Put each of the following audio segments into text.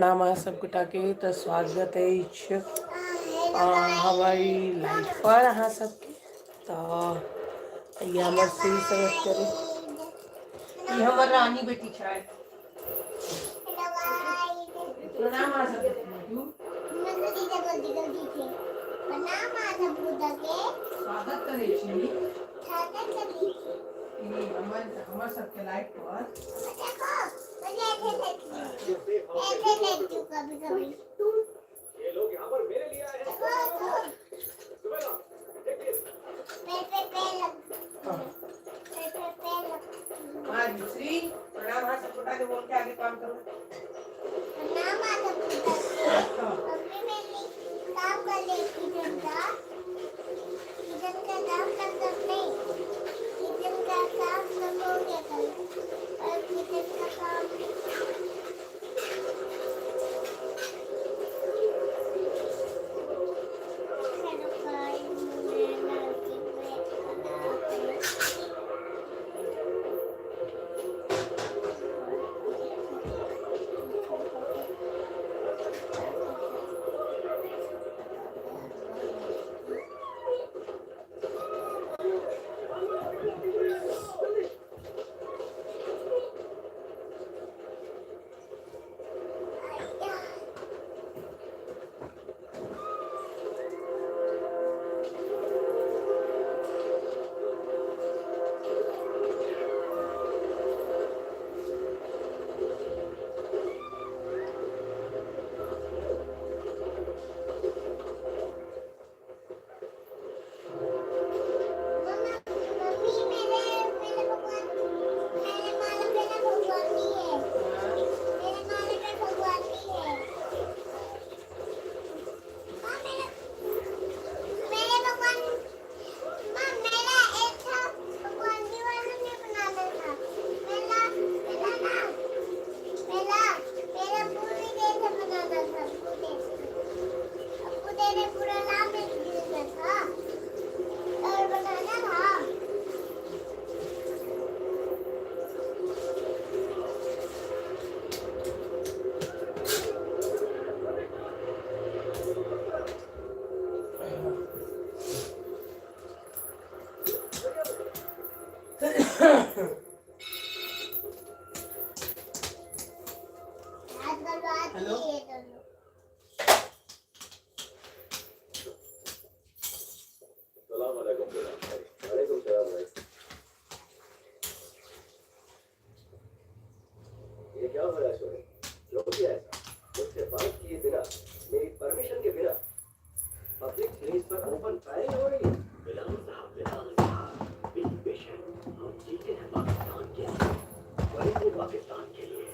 प्रणाम आ सबगोटाके तऽ स्वागत अछि हमारी लाइफ पर अहाँ सबके। तऽ ये हमर श्री समझ करी ई हमर रानी बेटी छै। प्रणाम आ सबगोटाके स्वागत करै छी हमर सबके लाइफ पर। ये लोग यहाँ पर मेरे लिए आए हैं। हाँ जी श्री प्रणाम हाँ सब छोटा के बोल के आगे काम करो। प्रणाम हाँ सब छोटा के काम कर ले किचन का काम कर सकते किचन का काम सब हो गया कल और किचन का काम हेलो ये क्या हो रहा है सोनी? जो किया ऐसा मुझसे बात किए बिना मेरी परमिशन के बिना पब्लिक प्लेस पर ओपन फायरिंग हो रही है। बिलाल साहब बी पेशेंट, हम जीते हैं पाकिस्तान के लिए, वही तो पाकिस्तान के लिए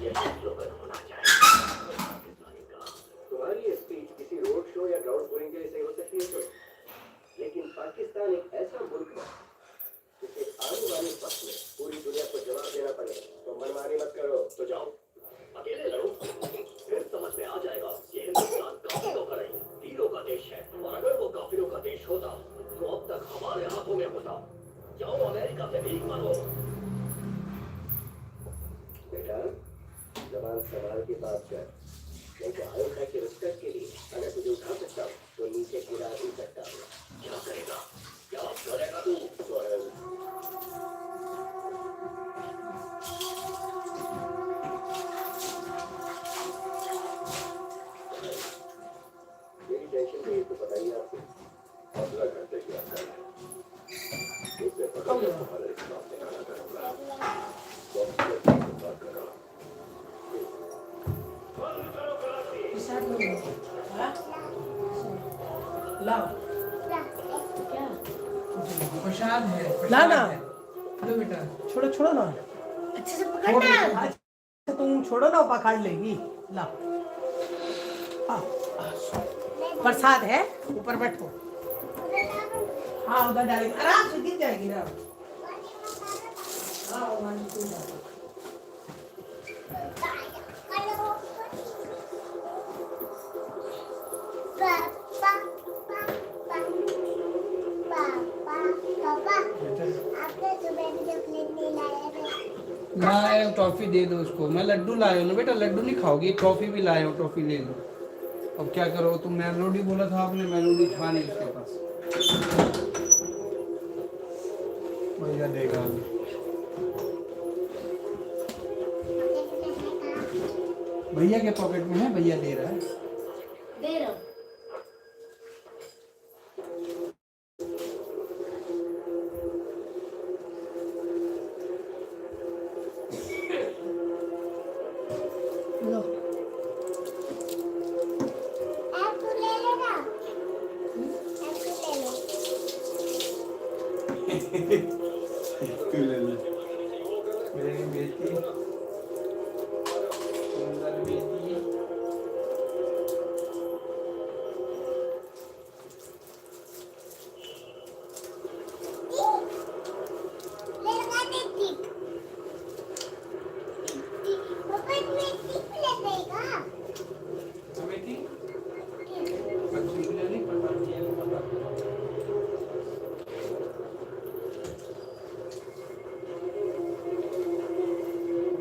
ये स्लोगन होना चाहिए। तुम्हारी ये स्पीच किसी रोड शो या ग्राउंड फ्लोरिंग के लिए सही हो सकती है तो, लेकिन पाकिस्तान एक ऐसा मुल्क है जिसे आने वाले वक्त में पूरी दुनिया को जवाब देना पड़ेगा। तो मनमानी मत करो, तो जाओ अकेले लड़ो, फिर समझ में आ जाएगा ये हिंदुस्तान काफिरों का नहीं तीरों का देश है। और अगर वो काफिरों का देश होता तो अब तक हमारे हाथों में होता। जाओ अमेरिका से भीख मांगो। बेटा जबान संभाल के बात कर, नहीं तो आयोगा के रिस्पेक्ट के लिए अगर तुझे उठा सकता हूँ तो नीचे गिरा भी सकता हूँ। क्या करेगा तू? मेरी टेंशन तो ये तो बताइए आपको 15 घंटे की आपका है इसमें पता नहीं तुम्हारे खिलाफ निकाला करूँगा। बात कर रहा हूँ प्रसाद है ला ना लो बेटा छोड़ो छोड़ो ना अच्छे से पकड़ना। अच्छा तुम छोड़ो ना पकड़ लेगी। ला प्रसाद है ऊपर बैठो। हाँ उधर डालेंगे आराम से गिर जाएगी ना। हाँ लाए मैम टॉफी दे दो उसको। मैं लड्डू लाया हूँ बेटा, लड्डू नहीं खाओगी, टॉफी भी लाया हूँ, टॉफी ले लो। अब क्या करो, तुम मेलोडी बोला था आपने, मेलोडी था नहीं उसके पास। भैया देगा अभी। भैया के पॉकेट में है, भैया दे रहा है। दे रहा हूँ। लो ऐप ले लेना, ऐप ले लो। तू ले ले। मेरी बेटी सुंदर बेटी। ले लगा दे टिक, पापा इसमें टिक ले देगा। बेटी टिक। बच्ची को नहीं पता, ये नहीं पता।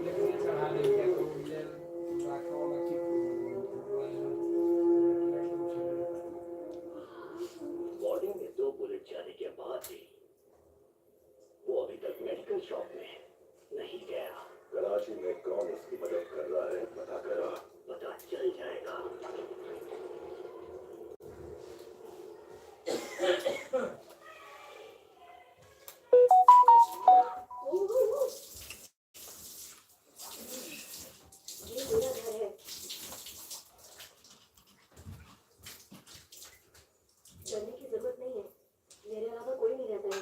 लेकिन ये चढ़ा लेंगे तो ये राखा वाला चिप बॉडी में 2 बुलेट जाने के बाद भी वो अभी तक मेडिकल शॉप में नहीं गया। कराची में कौन उसकी मदद कर रहा है पता करो, पता चल जाएगा। ये मेरा घर है, डरने की जरूरत नहीं है, मेरे अलावा कोई नहीं रहता है।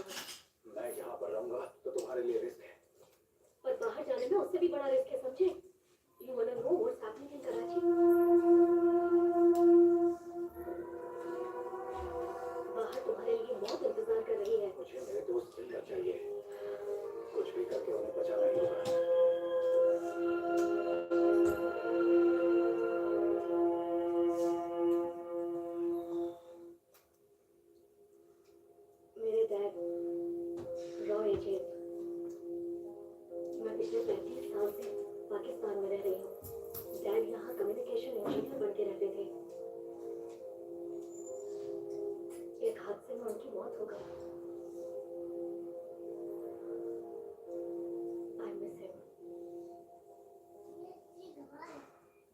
मैं यहाँ पर रहूंगा तो तुम्हारे लिए रिस्क है, पर बाहर जाने में उससे भी बड़ा रिस्क है, समझे? You wanna know what's happening in Karachi? बाहर तुम्हारे लिए मौत इंतजार कर रही है। मुझे मेरे दोस्त जिंदा चाहिए, कुछ भी करके उन्हें बचाना ही होगा। मेरे डैड रॉ एजेंट, मैं पिछले 35 साल से पाकिस्तान में रह रही हूँ। डैड यहाँ कम्युनिकेशन इंजीनियर बन के रहते थे। एक हादसे में उनकी मौत हो गई। I miss him.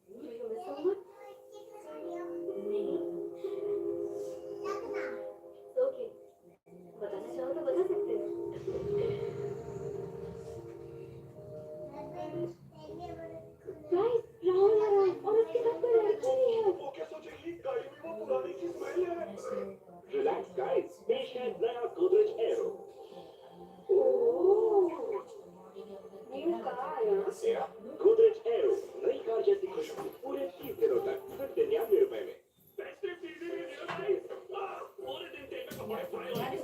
Do you miss someone? नहीं। Okay. बताना चाहो तो बता सकते हो। Guys, राहुल आ रहा है और उसके साथ कोई लड़की भी है। वो क्या सोचेगी? गाड़ी में वो पुरानी की स्मेल है। Relax guys, पेश है नया Godrej arrow. New car. Godrej arrow, नई कार जैसी खुशबू पूरे 30 दिनों तक सिर्फ 99 रुपए में। Festive season is realized. More than 10 of my life.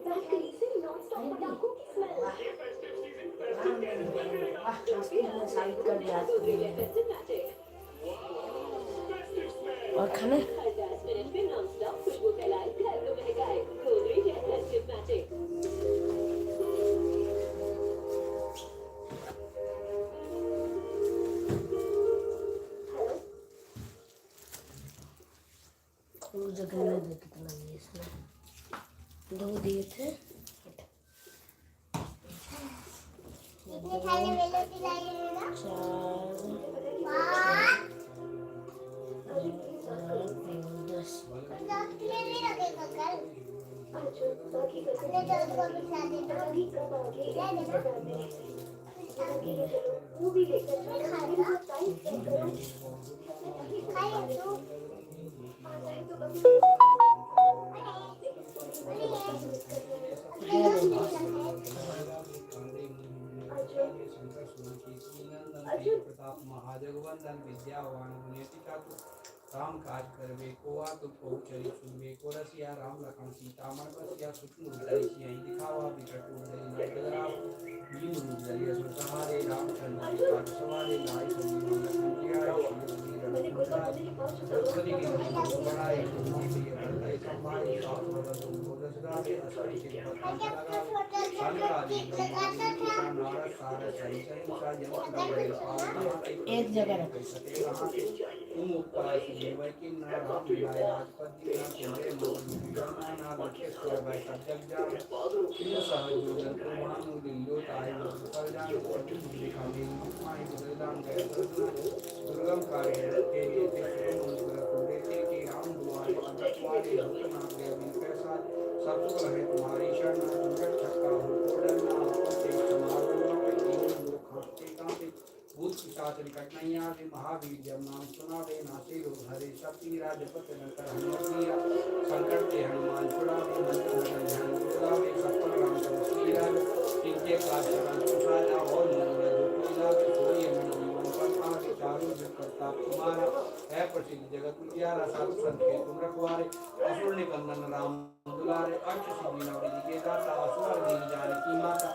That crazy non-stop पटाखों की smell. ये festive season festive कैसे smell करेगा? साइड कर दिया Festive magic. और खाना हर 10 मिनट में non-stop खुशबू फैलाए, घर को महकाए। गोदरेज है festive magic. हेलो, वो जगह में दे कितना दिए इसने, 2 दिए थे। कितने खाने मेलोडी लाइएगा? 4 पाँच। 10 दस किलो नहीं रखेगा कल। अच्छा, बाकी का अपने दोस्त को बिठा देना। अभी कब आओगे? ले लेना। चलो, मूवी देखकर नहीं मेरे खाएगा। साथ टाइम स्पेंड करो। खाइए तो। आ जाए तो कभी प्रताप महाजगवंदन विद्यावान गुणेति काम काज करवे कोआ तो पहुंचरी सुनवे को रसिया राम लखन सीता मन बसिया सुखनु हृदय सियाई दिखावा बिकट उदय नगरा नीम रूप जलिया सो सहारे रामचंद्र जी पाद सवारे लाए संजीवन लखन जिया श्री द्रौपदी की बड़ाई तुमने प्रिय भरतई संभाई सास भगत तुमको दसगावे असुरी के पत्नी लगावे संकादी नारद सारस सही सही सा जन एक जगह रखो। तुम उपकार देवै की न राम मिलाए राजपति न तुम्हारे मन ना लखेश्वर भाई सब जग जान तीन सहज जोगन प्रभानु दिलो ताई पर जान दिखा मेरी माई बलिदान गए दुर्गम कार्य के लिए तेरे मंत्र पूरे के राम दुआरे अंतवारे हुक्म देवी कैसा सब कुछ है तुम्हारी शरण संकट छक्का हो कोडना आपसे समारोह में तीन लोग खाते कांपे भूत पिशाच निकट नहीं आवे महावीर जब नाम सुनावे नासे रोग हरे शक्ति राजपत नकर हनुमतीरा संकट के हनुमान छुड़ावे मंत्र मगन ध्यान बुलावे सफल राम तुलसी राज इनके काज शरण सुसाजा और मन में दुख मिलावे सोई मन जीवन पर आगे चारों जग करता तुम्हारा है प्रसिद्ध जगत उजियारा साधु संत के तुम रखवारे असुर निकंदन राम दुलारे अष्ट सिद्धि नवनिधि के दाता असुर दीन जानकी माता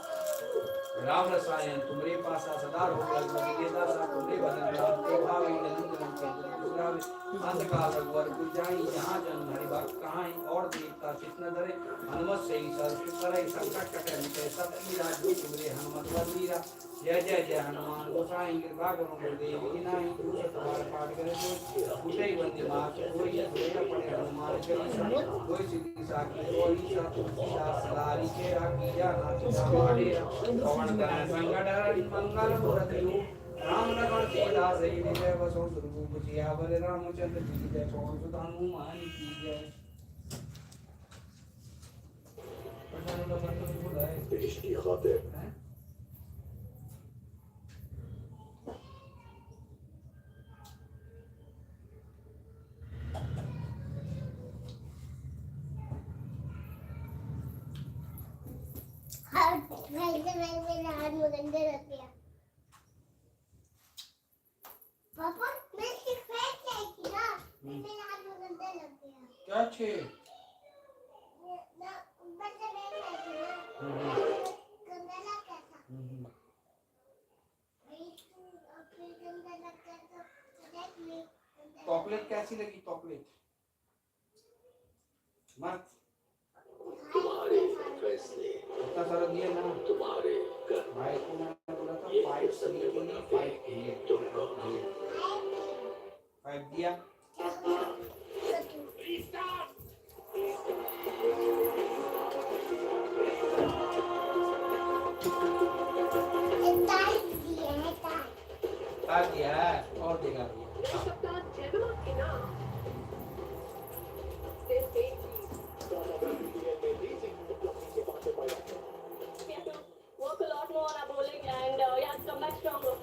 राम रसायन तुम्हारे पासा सदा रोग लगभग के दासा तुम्हारे बदन राम के भावे नंदन के दुरावे अंधकार रघुवर गुर जाई जहाँ जन हरि भक्त कहाई और देवता चित न धरे हनुमत से ही सर्व करे संकट कटे मिटे सब की राजू तुम्हारे हनुमत बलवीरा जय जय जय हनुमान गोसाई कृपा करो गुरुदेव की नाही दूर तुम्हारे पाठ करे तो फूटे बंदी मार कोई थोड़ा पड़े हनुमान चालीसा कोई सिद्धि साखी कोई सा सलारी के राखी जा नाथ हमारे पवन तनय संकट हरण मंगल मूर्ति रूप राम लखन सीता सही जय बसो सुरभूप सियावर रामचंद्र जी जय पवन सुत हनुमान की जय पठान का बंधु बुलाए देश की खातिर मेरे हाथ में गंदे रख दिया। पापा मैं फेंक जाएगी ना, मेरे हाथ में गंदे लग गया। क्या छे ना बच्चे फेंक जाएगी ना, गंदा लग गया था। फिर गंदा लग गया तो देख ले। चॉकलेट कैसी लगी चॉकलेट मत तुम्हारे फैसले इतना सारा दिया ना तुम्हारे घर भाई को मैंने बोला था 5 के लिए 5 दिए तुमको 5 दिया आ दिया और देगा Work a lot more on our bowling and yeah, come back stronger.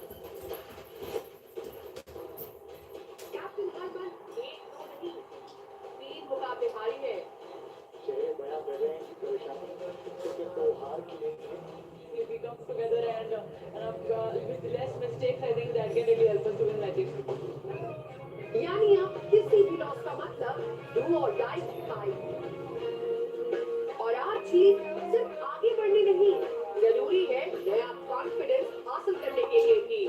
Captain Harman, एक दो नहीं, 3 मुकाबले हारी है. चेहरे बड़ा कर रहे हैं क्योंकि दो हार की लेंगे If we come together and with less mistakes, I think that can really help us to win matches. यानी आप किसी भी लॉस का मतलब do or die fight. और आज जीत सिर्फ आगे बढ़ने नहीं, जरूरी है नया कॉन्फिडेंस हासिल करने के लिए भी.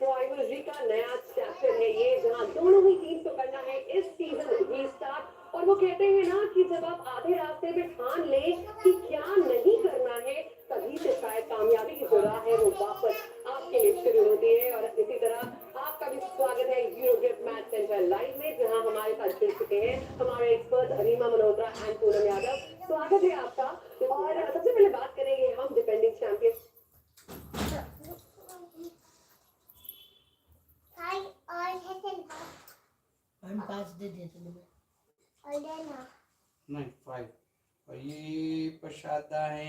राइवलरी का नया चैप्टर है ये, जहां दोनों ही टीम को करना है इस सीजन रीस्टार्ट. और वो कहते हैं ना कि जब आप आधे रास्ते में ठान ले कि क्या नहीं करना है, तभी से शायद कामयाबी की जो राह है वो वापस आपके लिए शुरू होती है. और इसी तरह आपका भी स्वागत है यूरोग्रिप मैच सेंटर लाइव में, जहां हमारे साथ जुड़ चुके हैं हमारे एक्सपर्ट अरीमा मल्होत्रा एंड पूनम यादव. स्वागत है आपका. और सबसे पहले बात करेंगे हम डिफेंडिंग चैंपियन हम 5 दे दिए तुम्हें और देना नहीं 5 और ये प्रसादा है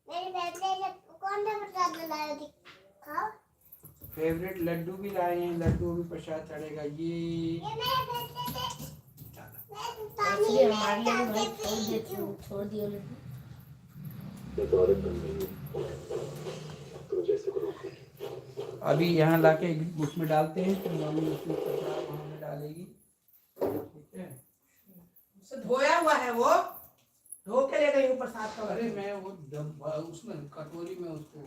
मेरे बेटे ने कौन सा प्रसाद लाया दिखाओ. फेवरेट लड्डू भी लाए हैं, लड्डू भी प्रसाद चढ़ेगा। ये इसलिए हमारे लिए भी भाई छोड़ दियो लड्डू। ये तो औरत बन गई है। तुम जैसे को रोक नहीं। अभी यहाँ लाके उसमें डालते हैं, तो मम्मी उसमें प्रसाद वहाँ में डालेगी, ठीक है। उसे धोया हुआ है, वो धो के ले गई हूँ प्रसाद का। अरे मैं वो डब्बा उसमें कटोरी में उसको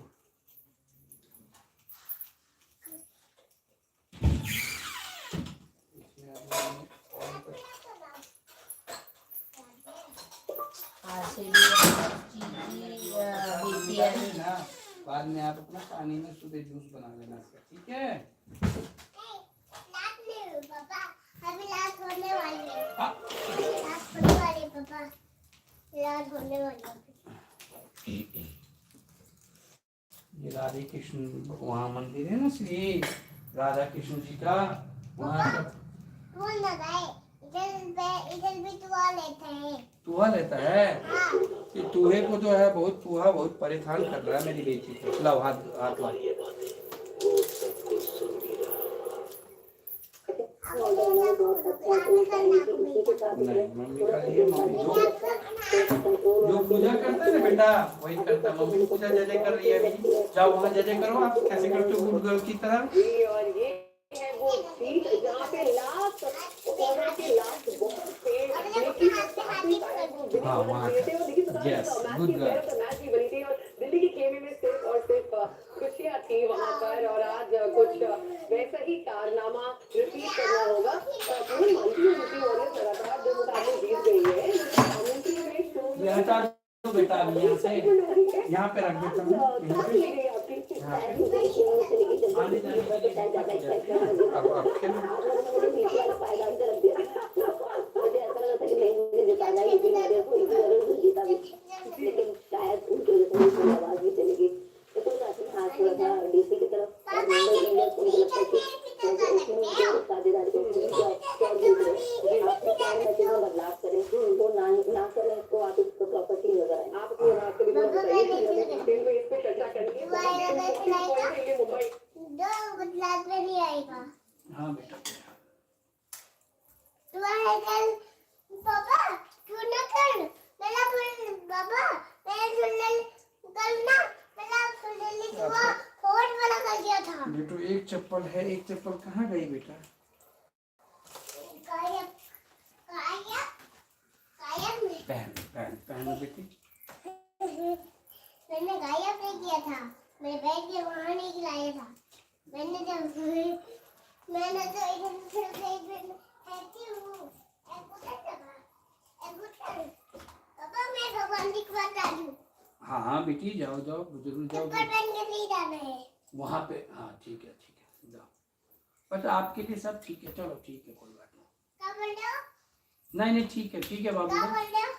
ना, बाद में आप अपना पानी में सुबह जूस बना लेना इसका, ठीक है। लास्ट में पापा, अभी लास्ट होने वाली है। हाँ। लास्ट होने वाली है पापा, लास्ट होने वाली है। ये राधे कृष्ण वहाँ मंदिर है ना, श्री राधा कृष्ण जी का, वहाँ का फूल लगाए, इधर भी दुआ लेते हैं। चूहा लेता है। हाँ। ये चूहे को जो है बहुत चूहा बहुत परेशान कर रहा है मेरी बेटी को। लाओ हाथ हाथ ला। नहीं मम्मी का लिए मम्मी जो पूजा करता है ना बेटा वही करता। मम्मी पूजा जजे कर रही है अभी, जाओ वहाँ जजे करो। आप कैसे करते हो गुड गर्ल की तरह। जी, और ये है वो सीट जहाँ पे लास्ट कॉर्नर के लास्ट बॉक्स पे हाँ वहाँ का यस गुड गर्ल। मैच भी बनी थी और दिल्ली की खेमे में सिर्फ और सिर्फ खुशियाँ थी वहाँ पर। और आज कुछ वैसा ही कारनामा रिपीट करना होगा। पूरी मानती हूँ उनकी ऑडियंस लगातार 2 मुकाबले जीत गई है। ये हटा दो बेटा अभी यहाँ से, यहाँ पे रख देता हूँ। आने जाने के लिए अब खेलो। लेकिन शायद उनकी वजह से आवाज भी चलेगी। तो कोई बात नहीं, आज थोड़ा सा डीसी की तरफ और मुंबई इंडियंस को मुझे लगता है कि उसमें साझेदारी को क्या बोल रहे हैं, आपके क्या मैसेज में बदलाव करें वो ना करें तो आप इसको प्रॉपर्टी नजर आए। आप अपनी बात के लिए बताइए, इस पे चर्चा करेंगे। मुंबई दो बदलाव में नहीं आएगा। हाँ बेटा दुआ कल पापा तू ना कर मेरा बोल बाबा मैं सुनने कल ना मेरा सुनने दुआ बहुत बड़ा कर दिया था। बेटू एक चप्पल है, एक चप्पल कहाँ गई बेटा। गायब गायब गायब में पहन पहन पहनो बेटी। मैंने गायब नहीं किया था, मैं बैठ के वहाँ नहीं खिलाया था। मैंने तो इधर से ऐसी हूँ पापा मैं भगवान की बात आ दूँ। हाँ हाँ बेटी जाओ जाओ जरूर जाओ। ऊपर पहन के नहीं जाना है वहाँ पे हाँ ठीक है जाओ। बट आपके लिए सब ठीक है, चलो ठीक है कोई बात नहीं। क्या बोल रहे हो? नहीं नहीं ठीक है बाबू। क्या बोल रहे हो?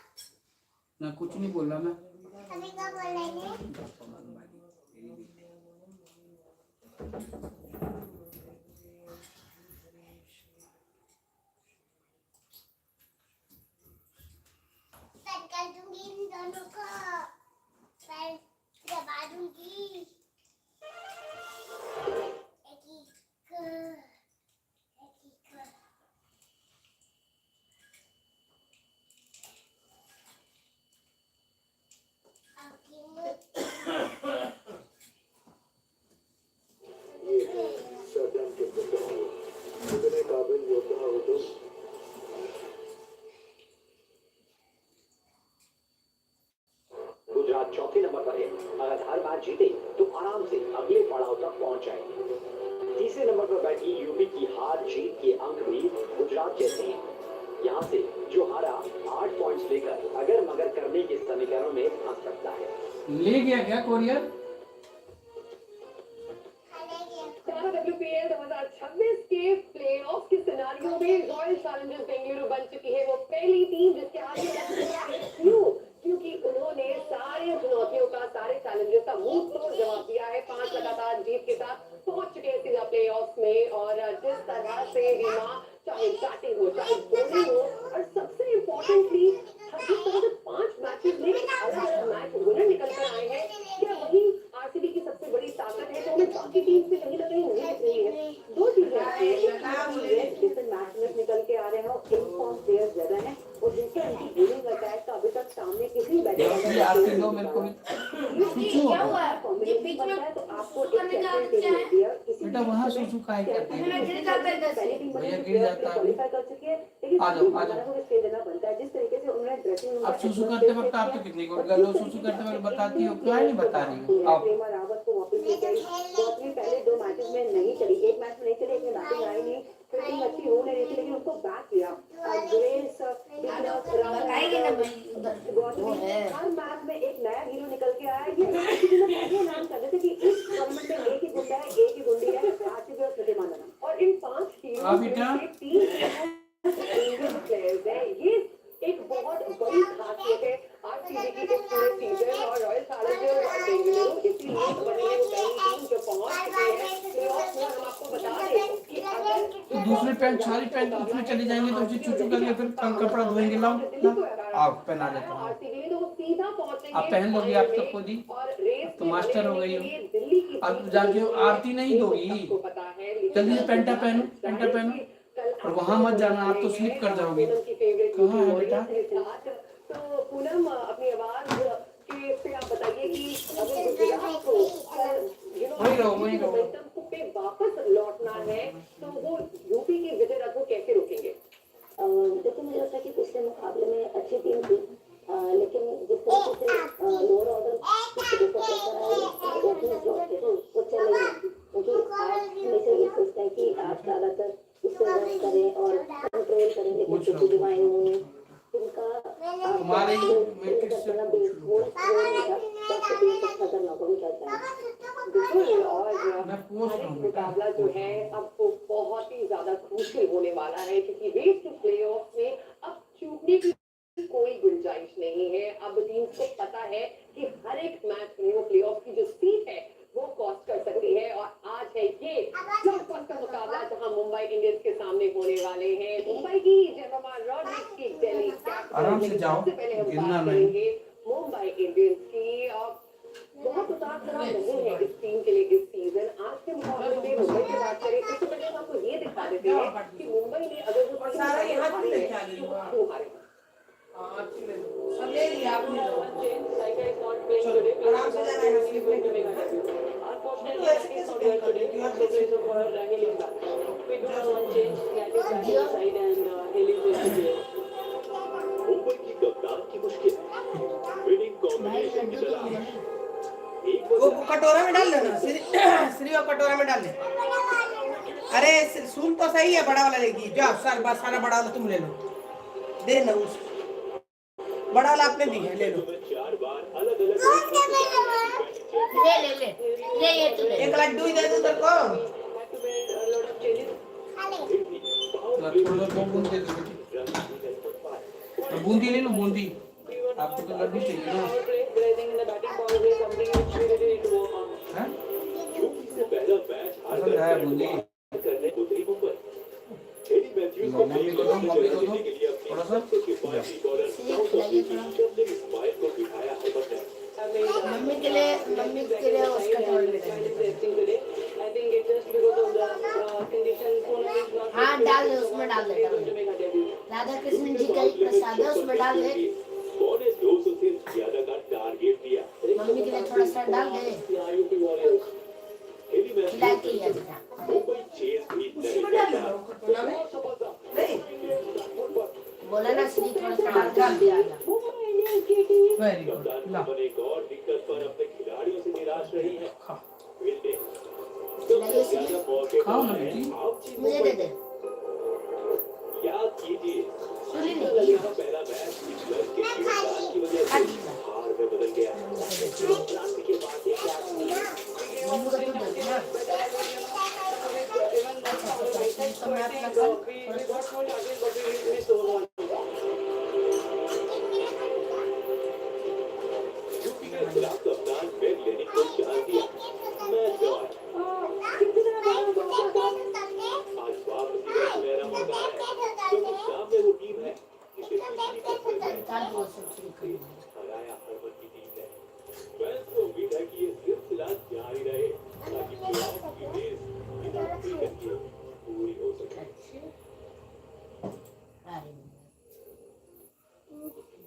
ना कुछ नहीं बोला मैं। अभी क्या बोल रहे हैं? पैर कर दूंगी इन दोनों को, पैर दबा दूंगी। सदन के पुत्र हो, कितने काबिल योद्धा हो तुम। गुजरात चौथे नंबर पर है। अगर हर मैच जीते तो आराम से अगले पड़ाव तक पहुंच जाएंगे। तीसरे नंबर पर बैठी यूपी की हार जीत के अंक भी गुजरात जैसे हैं। यहाँ से जो हारा 8 पॉइंट्स लेकर अगर मगर करने के समीकरण में फंस सकता है। ले गया क्या कोरियर। WPL 2026 के प्लेऑफ के सिनारियो में रॉयल चैलेंजर्स बेंगलुरु बन चुकी है वो पहली टीम जिसके आगे क्योंकि उन्होंने सारे चुनौतियों का सारे चैलेंजर्स का मुंह तोड़ जवाब दिया है। 5 लगातार जीत के साथ पहुंच चुके हैं सीधा प्लेऑफ में। और जिस तरह से रीमा चाहे बैटिंग हो चाहे बॉलिंग हो और सबसे इम्पोर्टेंटली जिस तरह से 5 मैचेस में अलग-अलग मैच विनर निकल कर आए हैं, क्या वही आरसीबी की सबसे बड़ी ताकत है। तो हमें बाकी टीम से कहीं ना कहीं उम्मीद पैशनेट निकल के आ रहे हो, इनफॉर्म प्लेयर्स ज्यादा हैं और जिनके एंटी बोलिंग अटैक का अभी तक सामने किसी बैटर आपके दो मेरे को भी क्या हुआ ये बीच में है तो आपको एक करने का कैप्टन क्या टीम है मिलती है किसी बेटा वहाँ सुसु काहे करते हैं? मैं गिर जाता है इधर पहली से टीम भैया बनी गिर जाता है। क्वालीफाई कर चुकी है लेकिन आ जाओ, आ जाओ। हमारा को स्टेज देना बनता है जिस तरीके से उन्होंने ड्रेसिंग रूम अब सुसु करते वक्त आप तो कितनी गोल गलो सुसु करते वक्त बताती हो, क्यों नहीं बता रही हो? अब प्रेमा रावत को वापस ले गई गौतमी पहले 2 मैचेस में नहीं चली, एक मैच में नहीं चली, एक में बैटिंग आई नहीं, फील्डिंग अच्छी हो नहीं रही थी लेकिन उनको बैक किया ग्रेस बताएंगे ना भाई उधर वो है हर मैच में एक नया हीरो निकल के आया। ये मैच किसी ने पहले ऐलान कर देते कि इस टूर्नामेंट में एक ही गुंडा है, एक ही गुंडी है, आरसीबी और स्मृति मानधना और इन 5 टीमों बेटा। में 3 इंडियन प्लेयर्स हैं। ये एक बहुत बड़ी खासियत है आरसीबी की इस पूरे सीजन और रॉयल चैलेंजर्स बेंगलुरु इसीलिए बनी है वो पहली टीम जो पहुंच चुकी है प्लेऑफ में। हम आपको बता दें कि अगर तो दूसरे पैंट सारी पैंट उसमें चली जाएंगे तो उसे चुचू करके फिर कपड़ा धोएंगे। लाओ आप पहना देता हूँ। आरसीबी में तो वो सीधा पहुंचेंगे आप पहन लोगी, आप तो खुद ही और रेस तो मास्टर हो गई हो। दिल्ली की अब जाके आरती नहीं दोगी, पता है जल्दी से पेंटा पहनो, पेंटा पहनो और वहां मत जाना, आप तो स्लिप कर जाओगे। कहाँ है बेटा? तो पूनम अपनी आवाज के से आप बताइए कि अगर गुजरात को वहीं रहो, वहीं रहो। मोमेंटम पे वापस लौटना है तो वो यूपी की विजय रथ को कैसे रोकेंगे? देखो मुझे लगता है कि पिछले मुकाबले में अच्छी टीम थी, लेकिन जिस तरीके से लोअर ऑर्डर वो चल रही थी क्योंकि आप हमेशा ये सोचते हैं कि आप ज़्यादातर उससे रन करें और कंट्रोल करें, लेकिन जो डिवाइन हुए उनका तुम्हारे मैं किससे बिल्कुल और मैं पूछ रहा हूँ बेटा। मुकाबला जो है अब वो बहुत ही ज्यादा क्रूशियल होने वाला है क्योंकि रेस टू प्लेऑफ में अब चूकने की कोई गुंजाइश नहीं है। अब टीम्स को पता है कि हर एक मैच में वो प्लेऑफ की जो सीट है वो कॉस्ट कर सकती है और आज है ये ब्लॉकबस्टर मुकाबला जहां मुंबई इंडियंस के सामने होने वाले हैं मुंबई की जेमा रॉड्रिक्स की दिल्ली कैपिटल्स। आराम से जाओ, सबसे पहले हम गिरना बात नहीं। करेंगे मुंबई इंडियंस की और बहुत उतार चढ़ाव नहीं है इस टीम के लिए इस सीजन। आज के मुकाबले में मुंबई की बात करें इससे पहले हम आपको ये दिखा देते हैं कि मुंबई ने अगर वो और सारा यहाँ हारे पे हैं, क्या ले तो लो? क्यों हारे? सब ले लिया आपने आराम से जाना है स्लिप में मुंबई की कप्तान की मुश्किल विनिंग कॉम्बिनेशन की तलाश। एक वो कटोरा में डाल लेना श्री वो कटोरा में डाल ले। अरे सुन तो सही है, बड़ा वाला लेगी जाओ सर, बस सारा बड़ा वाला तुम ले लो, दे ना उस बड़ा वाला आपने दी है, ले लो। 4 बार अलग-अलग ले ले ले ले ये तू ले एक लड्डू ही दे दो तेरे को। थोड़ा दो बूंद दे दो बेटी, और बूंदी ले लो बूंदी, आपको तो लड्डू चाहिए ना। हैं? से पहला मैच हार पसंद आया बूंदी? करने उतरी मुंबई। एडी मैथ्यूज को मम्मी को दो, मम्मी को दो थोड़ा सा। किफायती बॉलर खिलाइए थोड़ा। अपने स्माइल को दिखाया हिम्मत है। मम्मी के लिए उसका टॉल ले हाँ डाल दे उसमें डाल दे राधा कृष्ण जी का प्रसाद है उसमें डाल दे। पौने 200 से ज्यादा का टारगेट दिया। मम्मी के लिए थोड़ा सा डाल दे एडी खिला मैथ्यूज के लिया बेटा। मुंबई चेस भी उसी में नहीं डाल करता। लो कटोरा में नहीं बोला ना श्री थोड़ा सा डाल दिया वेरी गुड कप्तान ला कमल एक और दिक्कत पर अपने खिलाड़ियों से निराश रही है। खा फील्डिंग खिलाइए श्री ज्यादा मौके खाओ ना पर बेटी। है। आप चीज मुझे दे दे याद कीजिए सुनी नहीं यह पहला मैच इंग्लैंड के गेंदबाज की वजह से हार में बदल गया। क्रांति के बाद एक मम्मी को तू दे ना तो मैं अपना यूपी के खिलाफ कप्तान बेन लेनी को चांस दिया। मैच गंवाया। आज वापसी का सुनहरा मौका है क्योंकि सामने वो टीम है जिसे पिछली टक्कर में निकाल दो सब श्री को हराया हरमन की टीम ने। फैंस को उम्मीद है कि ये सिलसिला जारी रहे ताकि प्लेऑफ की रेस बिना विकेट के पूरी हो सके।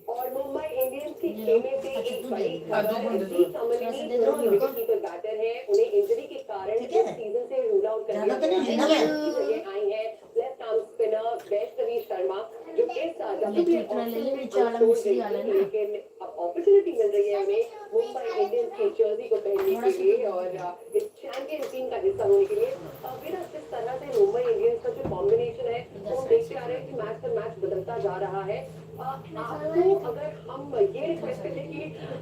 और मुंबई इंडियंस की खेमे से एक बड़ी खबर विकेटकीपर बैटर है, उन्हें इंजरी के कारण इस सीजन से रूल आउट कर दिया गया है। इनकी जगह आई है left arm spinner Vaishnavi Sharma, जो इस WPL ऑक्शन में छोड़ गई थी, लेकिन अब अपॉर्चुनिटी मिल रही है उन्हें मुंबई इंडियंस की जर्सी को पहनने के लिए और इस चैंपियन टीम का हिस्सा होने के लिए। मेरा जिस तरह से मुंबई इंडियंस का जो कॉम्बिनेशन है वो हम देखते आ रहे हैं कि मैच पर मैच बदलता जा रहा है। आपको अगर हम ये रिक्वेस्ट करें कि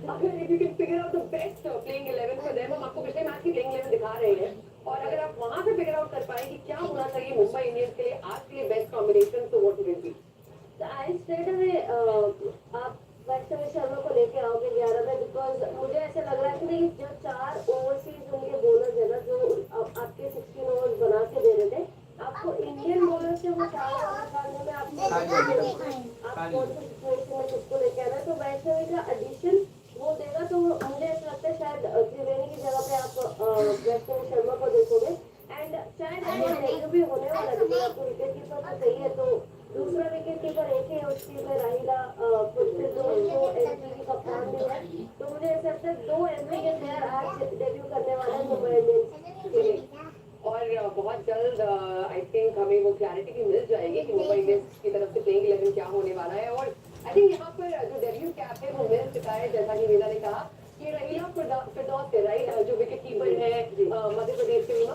अगर if you can figure out the best playing 11 for them, हम आपको पिछले मैच की प्लेइंग 11 दिखा रहे हैं और अगर आप वहां से फिगर आउट कर पाए कि क्या होना चाहिए मुंबई इंडियंस के लिए आज के लिए बेस्ट कॉम्बिनेशन, तो what would it be? I straight away आप वैष्णवी शर्मा को लेके आओगे 11 में, बिकॉज मुझे ऐसे लग रहा है कि नहीं, जो 4 ओवरसीज उनके बॉलर है ना, जो आपके 16 ओवर्स बना के दे रहे थे, आपको इंडियन बॉलर से वो 4 ओवर निकालने में आप कौन सी सिचुएशन में किसको लेके आना है, तो वैष्णवी का एडिशन वो देगा। तो मुझे ऐसा लगता है शायद त्रिवेणी की जगह पे आप वैष्णवी शर्मा को देखोगे एंड शायद भी होने वाला है। आपको विकेट कीपर तो सही है, तो दूसरा विकेट कीपर एक है उस टीम में राहिला, फिर 2 एमपी की कप्तान भी है, तो मुझे ऐसा लगता है 2 एमपी के प्लेयर आज डेब्यू करने वाले हैं मुंबई इंडियंस के लिए। और बहुत जल्द आई थिंक हमें वो क्लैरिटी भी मिल जाएगी कि मुंबई इंडियंस की तरफ से प्लेइंग 11 क्या होने वाला है। और आई थिंक यहाँ पर जो डेब्यू कैप है वो मिल चुका है, जैसा कि वेदा ने कहा कि रहीला फिरदौस राइट, जो विकेट कीपर है मध्य प्रदेश के लिए,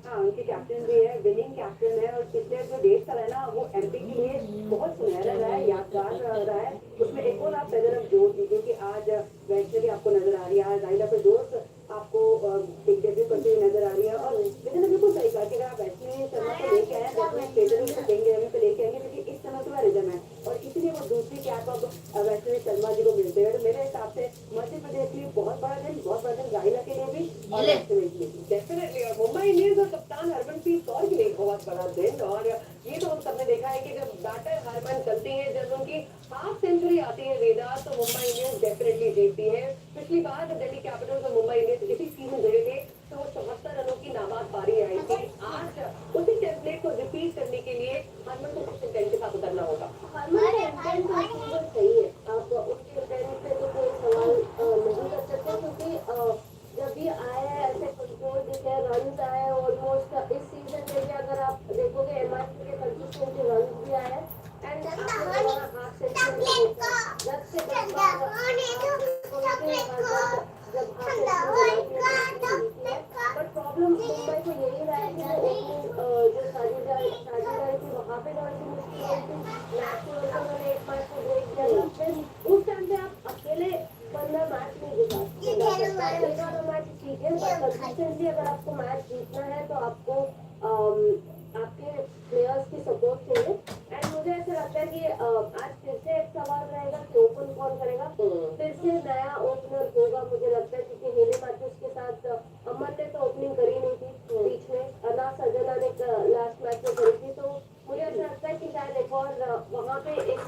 हाँ उनके कैप्टन भी है, विनिंग कैप्टन है और पिछले जो 1.5 साल है ना वो एमपी के लिए बहुत सुनहरा रहा है, यादगार रहा है। उसमें एक और आप नजर अब जोर दीजिए कि आज वैष्णवी आपको नजर आ रही है, राहिला फिरदौस आपको एक डेब्यू करते हुए नजर आ रही है। और मैंने तो बिल्कुल सही कहा कि अगर आप वैष्णवी शर्मा को लेके आए तो अपने स्टेटस को देंगे अभी पे लेके आएंगे, क्योंकि इस समय तो रिजम है और इसीलिए वो दूसरी कैप अब वैष्णवी शर्मा जी को मिलते हैं। तो मेरे हिसाब से मध्य प्रदेश के लिए बहुत बड़ा दिन राहिला के लिए भी और वैष्णवी के लिए डेफिनेटली, और मुंबई इंडियंस और कप्तान हरमनप्रीत कौर के लिए बहुत बड़ा दिन। और ये तो हम सबने देखा है कि जब बैटर हारमन चलती है, जब उनकी हाफ सेंचुरी आती है वेदा, तो मुंबई इंडियंस डेफिनेटली जीतती है। पिछली बार जब दिल्ली कैपिटल्स और मुंबई इंडियंस इसी सीजन भिड़े थे तो वो 74 रनों की नाबाद पारी आई थी। आज उसी टेम्पलेट को रिपीट करने के लिए हरमन को किस इंटेंट के साथ उतरना होगा? हरमन का इंटेंट तो बिल्कुल सही है, आप उसके इंटेंट पे तो कोई सवाल नहीं कर सकते, क्योंकि जब भी आए हैं ऐसे कंट्रोल दिखे, रन आए ऑलमोस्ट इस सीजन में भी अगर आप देखोगे एमआईपी के कंसिस्टेंट रन भी आए हैं एंड हाफ सेंचुरी जब से बट प्रॉब्लम मुंबई को यही रहा है कि जो साझेदारी थी वहाँ पे थोड़ी सी मुश्किल थी। मैच को उन्होंने एक मैच को ब्रेक किया था, फिर उस टाइम पे आप अकेले 15 मैच नहीं जीता मैच ठीक है, पर कंसिस्टेंटली अगर आपको मैच जीतना है तो आपको आपके प्लेयर्स की सपोर्ट चाहिए। एंड मुझे ऐसा लगता है कि आज फिर से एक सवाल रहेगा कि ओपन कौन करेगा, फिर से नया ओपनर होगा मुझे लगता है, क्योंकि हेले मैथ्यूज के साथ अमन ने तो ओपनिंग करी नहीं थी बीच में, ना सर्जना ने लास्ट मैच में करी थी, तो मुझे ऐसा लगता है कि शायद एक और वहाँ पे एक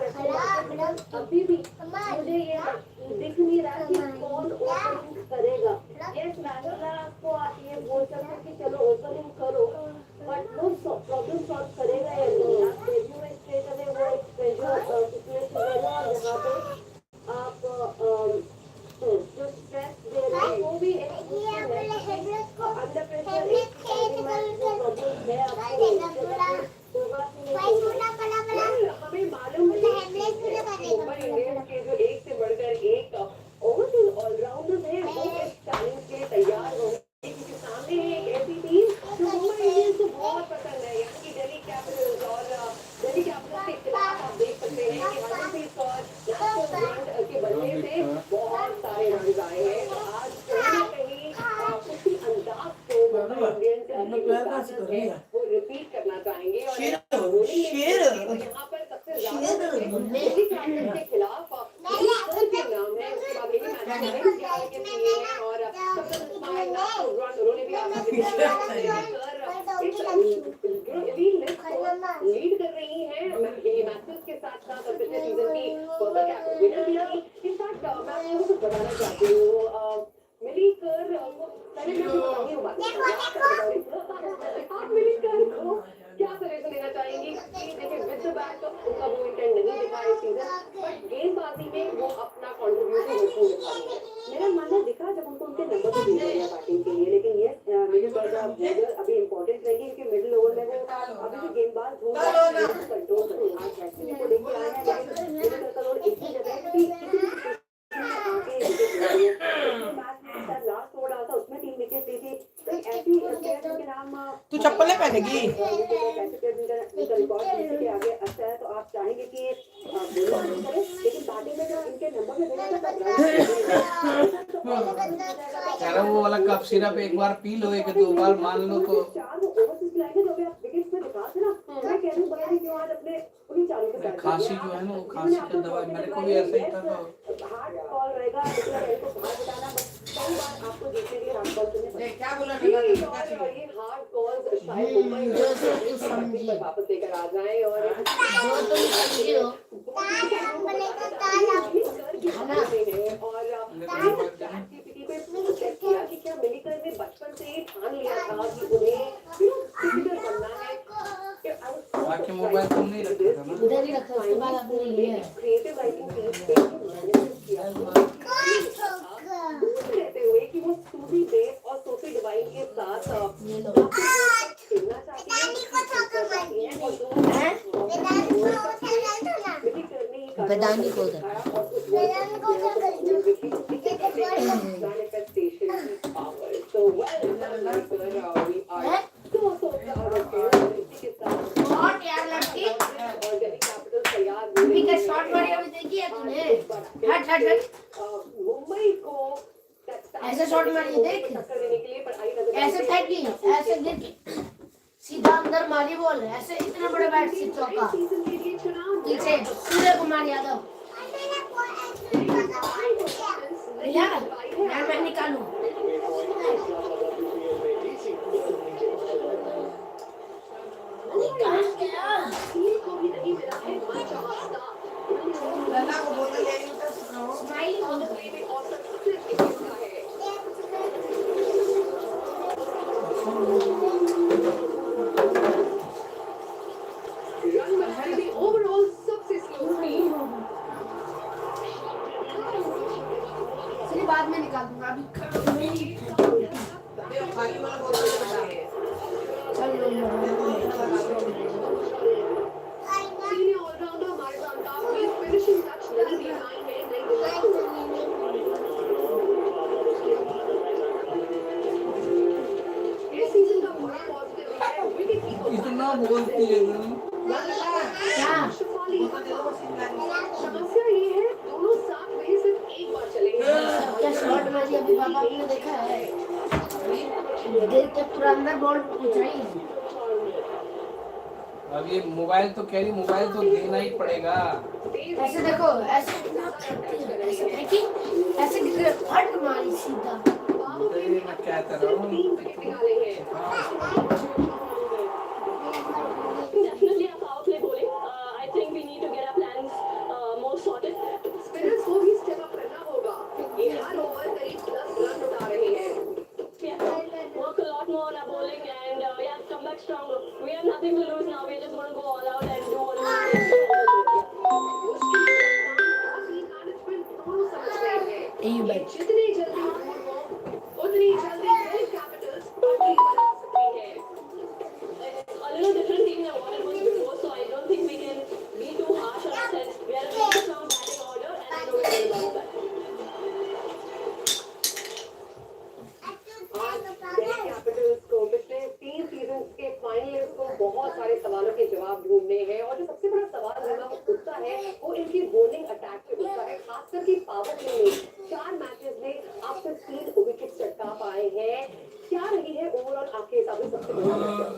अभी भी मुझे ये दिख नहीं रहा कि कौन ओपनिंग करेगा। यस मैनेजर आपको आप ये बोल सकते हैं कि चलो ओपनिंग करो, बट वो प्रॉब्लम सॉल्व करेगा या नहीं। आप डेब्यू में स्ट्रेट अवे वो एक प्रेशर सिचुएशन ले लो और जहाँ पे आप जो स्ट्रेस दे रहे हैं वो भी एक अंडर प्रेशर एक प्रॉब्लम है आपको होगा कि हमें मालूम है मुंबई इंडियंस के जो एक से बढ़कर एक ओवरऑल ऑलराउंडर्स हैं वो इस चैलेंज के लिए तैयार होंगे, क्योंकि सामने है एक ऐसी टीम जो मुंबई इंडियंस को बहुत पसंद है। यहाँ की दिल्ली कैपिटल्स और दिल्ली कैपिटल्स के खिलाफ आप देख सकते हैं कि हरमनप्रीत कौर के बल्ले से बहुत सारे रन आए हैं। तो आज कहीं ना कहीं उसी अंदाज को मुंबई इंडियंस वो रिपीट करना चाहेंगे और यहाँ पर सबसे ज्यादा दिल्ली कैपिटल्स के खिलाफ के नाम है, उसके बाद यही मैच के लिए हैं और उन्होंने भी लीड कर रही हैं मैचेस के साथ साथ और पिछले सीजन की विनर भी रही। इनफैक्ट मैं आपको कुछ बताना चाहती हूँ, मिली कर आप मिली कर को क्या सजेशन देना चाहेंगी? देखिए विद द बैट रहा है सीजन, बट गेंदबाजी में वो अपना कंट्रीब्यूशन भरपूर दिखा रही है। मेरा मानना दिखा जब उनको उनके नंबर को दिया गया बैटिंग के लिए, लेकिन ये मेरे पास अभी इंपॉर्टेंट रहेगी क्योंकि मिडिल ओवर में वो अभी जो गेंदबाज ढूंढ रहे हैं कंट्रोल करना है, को लेके आए हैं, लेकिन मिडिल कंट्रोल एक ही जगह है कि किसी लास्ट ओवर डाला था उसमें 3 विकेट ली थी। तो ऐसी प्लेयर के नाम तू चप्पल नहीं पहनेगी? रिकॉर्ड के आगे अच्छा है तो आप चाहेंगे कि बॉलिंग करें, लेकिन बैटिंग में जो इनके नंबर में देखा कह रहा वो वाला कप सिरप एक बार पी लो, एक 2 बार मान लो तो 4 ओवरसीज लाएंगे जो अभी आप विकेट्स पे दिखा थे ना, मैं कह रही हूं बड़ा क्यों आज अपने उन्हीं चारों के साथ खांसी जो है ना वो खांसी का दवा मेरे को भी ऐसा ही था। तो हार्ड कॉल रहेगा, इतना रन को बाहर बताना, बस कई बार आपको जीतने के लिए हार्ड कॉल सुनने पड़ेंगे। क्या बोला? और ये हार्ड कॉल्स शायद मुंबई पर वापस लेकर आ जाए और जो तुम समझी हो और क्या मिलीकर ने बचपन से ही ठान लिया था कि उन्हें क्रिकेटर बनना है। बाकी मोबाइल तुम नहीं रखा था ना? इधर ही रखा, उसके बाद आपने लिया है। क्रिएटिव राइटिंग टीम रहते हुए कि वो सूफी बेस और सूफी डिवाइन के साथ खेलना चाहती है और बेदानी को शॉट मारी अभी देखी है तूने? हट हट हट, मुंबई को ऐसे शॉट मारी देख, ऐसे फेंकी, ऐसे गिर के सीधा अंदर मारी बॉल, ऐसे इतना बड़ा बैट से चौका पीछे सूर्य कुमार यादव। यार मैं निकालूं लल्ला को बोतल ले आई तो स्माइली ओवरऑल सबसे स्लो टीम। सिर्फ बाद में निकाल दूंगा, अभी खाली वाला बोतल बता है। सीनियर ऑलराउंडर हमारे साथ काफी फिनिशिंग टच नहीं दे पाई है नई दिल्ली को। इस सीजन का बड़ा पॉजिटिव है विकेट कीपर इतना बोलती है क्या समस्या ये है दोनों साथ में सिर्फ एक बार चलेंगे। क्या शॉट मारी अभी बाबा आपने देखा है? गिर के पूरा अंदर बॉल ऊंचाई। अब ये मोबाइल तो कह रही मोबाइल तो देना ही पड़ेगा। ऐसे देखो, ऐसे फेंकी, ऐसे गिर के फट मारी सीधा। मैं क्या कर रहा हूँ? 3 विकेट निकाले हैं। Definitely a power play bowling. I think we need to get our plans more sorted. Spinners को भी स्टेप अप करना होगा। ये हर ओवर करीब 10 रन उठा रहे हैं। Yeah, work a lot more on our bowling and we have to come back stronger. We have nothing to lose now. We just want to go all out and do all we can. जितनी जल्दी उतनी जल्दी Delhi Capitals party बना सकती है। A little different team than what it was before, so I don't think we can be too harsh on ourselves. We are a very strong batting order and I know we're going to bounce back. Delhi Capitals को पिछले 3 season के finalist को बहुत सारे सवालों के जवाब ढूंढने हैं और जो सबसे बड़ा सवाल है वो उठता है वो इनकी बॉलिंग अटैक पे उठता है, खासकर की पावर प्ले में 4 मैचेस में आप सिर्फ 3 विकेट चटका पाए हैं। क्या रही है ओवरऑल आपके हिसाब से सबसे बड़ी समस्या?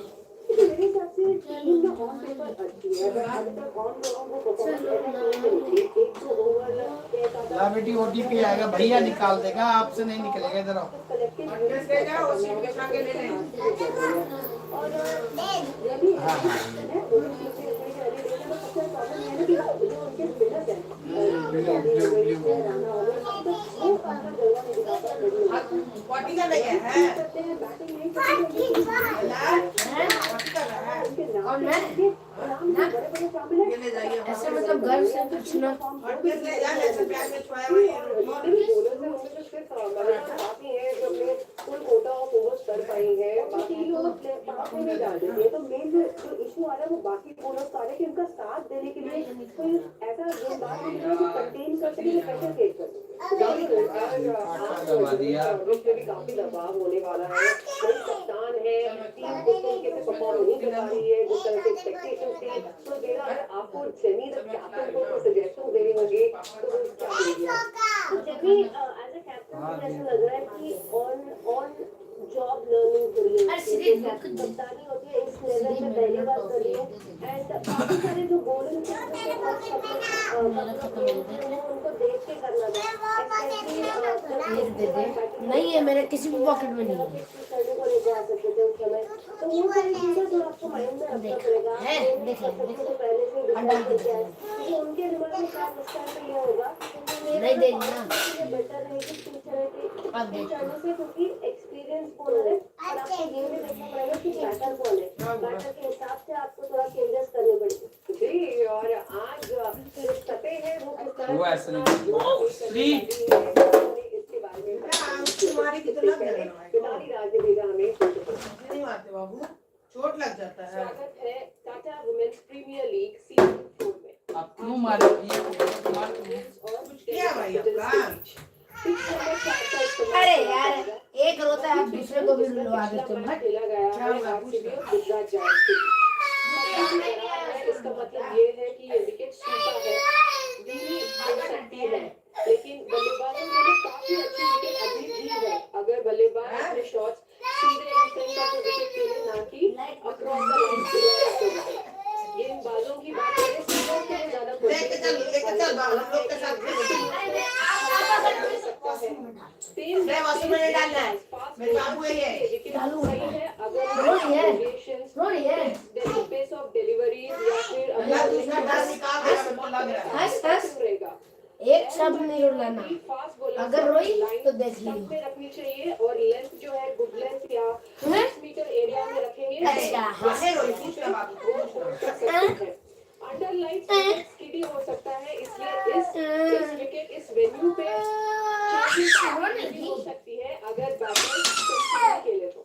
मेरे हिसाब से टीम का ऑन पेपर अच्छी है, अगर आज तक ऑन ग्राउंड वो परफॉर्मेंस एक तो ओवर ला बेटी ओटीपी आएगा, भैया निकाल देगा, आपसे नहीं निकलेगा। इधर आओ। एड्रेस ले जाओ, सीट के आगे ले लें। पार्टी का नहीं है। कौन मैं? ना बड़े बड़े शामिल हैं। ये ले जाइए ऐसे मतलब घर से कुछ ना और किस ले जा ऐसे प्याज में छुआया हुआ ये जितने भी bowlers हैं, उनमें से सिर्फ मलिका काफी है जो अपने फुल कोटा ऑफ ओवर्स कर पाई है, बाकी लोग पास में नहीं डाल देते हैं। तो मेन जो इशू आ रहा है वो बाकी bowlers का आ रहा है कि उनका साथ देने के लिए कोई ऐसा गेंदबाज नहीं है जो कंटेन कर सके, जो प्रेशर क्रिएट कर सके। आज भी काफी दबाव होने वाला है, नई कप्तान है, टीम को कैसे परफॉर्म नहीं कर पा रही है, जिस तरह से एक्सपेक्टेशन थी, तो मेरा अगर आपको जेमी द कैप्टन को कोई सजेशन देने होंगे तो वो क्या देंगे आप? जबकि एज अ कैप्टन मुझे ऐसा लग रहा है कि ऑन जॉब लर्निंग हो रही है, कप्तानी होती है इस लेवल में पहली बार कर रही है। एंड काफी सारे जो बॉलिंग उनको देख के करना नहीं है, मेरे किसी भी पॉकेट में नहीं है। करने को लेके आ सकते थे उस समय। तो वो सारी चीजें जो आपको माइंड में रखना पड़ेगा पहले से डिसाइड करके आए, क्योंकि उनके दिमाग में क्या मुस्कान पे ये होगा नहीं देगी ना। बेटर रहेगी चलने से, क्योंकि एक्सपीरियंस बॉलर है और आपको ये भी देखना पड़ेगा कि बैटर कौन है, बैटर के हिसाब से आपको थोड़ा चेंजेस करने पड़ेंगे। जी, और आज जो सतह है वो किस तरह वो ऐसे नहीं इसके बारे में तुम्हारी की तो लग गया ना पिताली राज ने भेजा हमें। नहीं मारते बाबू, चोट लग जाता है। स्वागत है Tata women's premier league season 4 में। आप क्यों मारेंगे? कुछ किया भाई आपका? अरे यार, एक रोता है आप दूसरे को भी रुलवा देते हो। हट। खेला गया है आरसीबी और गुजरात जायंट्स के बीच। इसका मतलब ये है कि ये विकेट सूखा है, धीमी हो सकती है, लेकिन बल्लेबाजों के लिए काफी अच्छी विकेट अभी भी है। अगर बल्लेबाज अपने शॉट्स सीधे इन सेंटर पे विकेट खेले, ना कि अक्रॉस द लाइन। गेंदबाजों की बात करें, सीधे से ज्यादा लेके चल बाबू, हम लोग के साथ तीन मैं वॉशिंग में डालना है। मेरे बाबू है ये। चालू है। अगर रोड़ी है। पेस ऑफ डिलीवरी या फिर अल्लाह दूसरा डाल निकाल दे, मेरे को लग रहा है। हंस हंस, रहेगा, एक शब्द नहीं रुलाना। फास्ट बॉलर अगर रोई तो देख लियो। में रखनी चाहिए और लेंथ जो है गुड लेंथ या 6 मीटर एरिया में रखेंगे। अच्छा, हां रोई पूछ ले बाबू। अंडरलाइन स्किडी हो सकता है, इसलिए इस विकेट इस वेन्यू पे हो सकती है अगर बैटर खेले तो।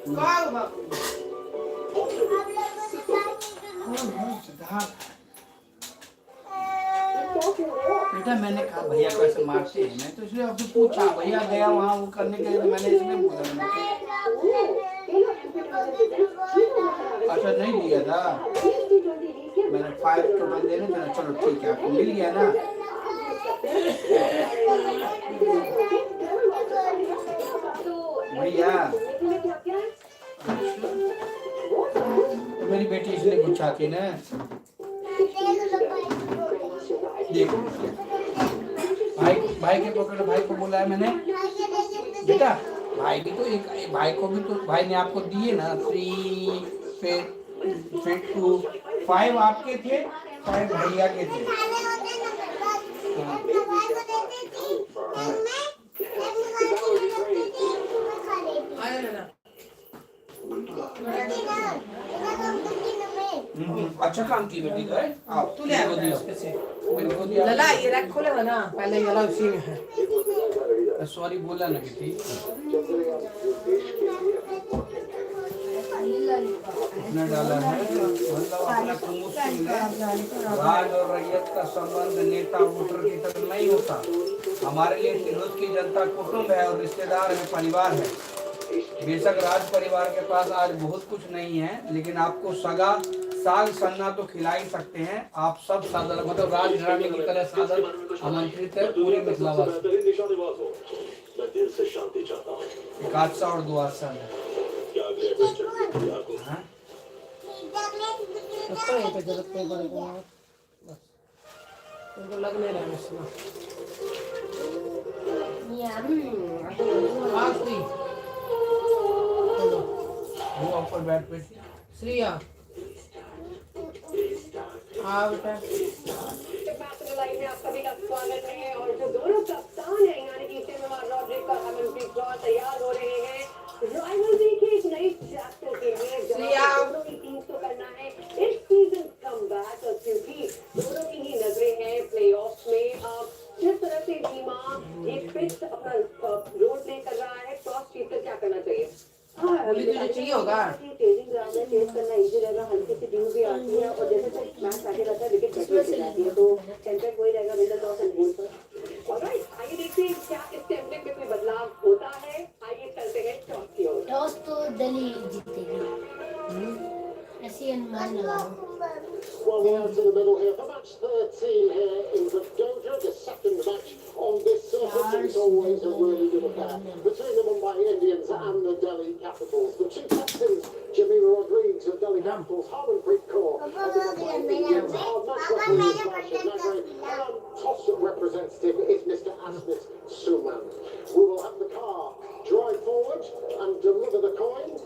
बाबू बाबू बेटा मैंने कहा भैया को ऐसे मारते हैं, मैं तो इसलिए आपसे पूछा, भैया गया वहाँ वो करने के लिए, मैंने इसलिए बोला। अच्छा नहीं दिया था, मैंने 5 टोटल देने थे ना। चलो ठीक है, आपको मिल गया ना। भैया तो मेरी बेटी इसलिए गुस्सा थी ना। देखो भाई के पकड़, भाई को बोला है मैंने, बेटा भाई भी तो एक भाई को भी तो भाई ने आपको दिए ना 3 फिर 2 5 आपके थे, 5 भैया के थे। अच्छा काम की बेटी है। आप तू ले आ मेरे को दिया। लला ये रख खोले ना, पहले ये उसी में है। सॉरी बोला ना बेटी। कितना डाला है, मतलब अपना प्रमोशन में राज और रैयत का संबंध नेता वोटर की तरह नहीं होता। हमारे लिए फिरोज की जनता कुटुंब है और रिश्तेदार है, परिवार है। बेशक राज परिवार के पास आज बहुत कुछ नहीं है, लेकिन आपको सगा साग सन्ना तो खिला ही सकते हैं। आप सब सादर मतलब राज घराने की तरह सादर आमंत्रित है पूरे मिथिलावासी। एक हादसा और 2 हादसा है। उनको लग नहीं रहा है मिश्रा। हाँ श्री, चलो वो ऊपर बैठ पे श्री आ हाँ बेटा। लाइव में आप सभी का स्वागत है और जो दोनों कप्तान हैं यानी कि टिम रॉड्रिक और हरमनप्रीत कौर तैयार हो रहे हैं राइवलरी के एक नए चैप्टर के लिए दोनों की टीम को करना है इस सीजन कम बैक और क्योंकि दोनों की ही नजरें हैं प्लेऑफ में जिस तरह से टीमा एक पिच अपना रोल प्ले कर रहा है टॉस जीतकर क्या करना चाहिए बोली तुझे चाहिए होगा टेजिंग ग्राउंड में टेस्ट करना इजी रहेगा हल्की सी ड्यू भी आती है और जैसे मैच आगे रहता है विकेट कट जाती है तो टेम्पलेट वही रहेगा विनर टॉस एंड गोल पर ऑलराइट आइए देखते हैं क्या इस टेम्पलेट में कोई बदलाव होता है आइए चलते हैं टॉस की ओर टॉस तो दिल्ली जीतेगी ऐसी अनुमान लगा Well, we're out to the middle here for match 13 here in Vadodara, the second match on this surface. It's always a really good affair between the Mumbai Indians and the Delhi Capitals. The two captains, Jimmy Rodriguez of Delhi Capitals, Harmanpreet Kaur of the Mumbai Indians, are match referees Rashid Nagri, and our toss representative is Mr. Asmit Suman. We will have the car drive forward and deliver the coin.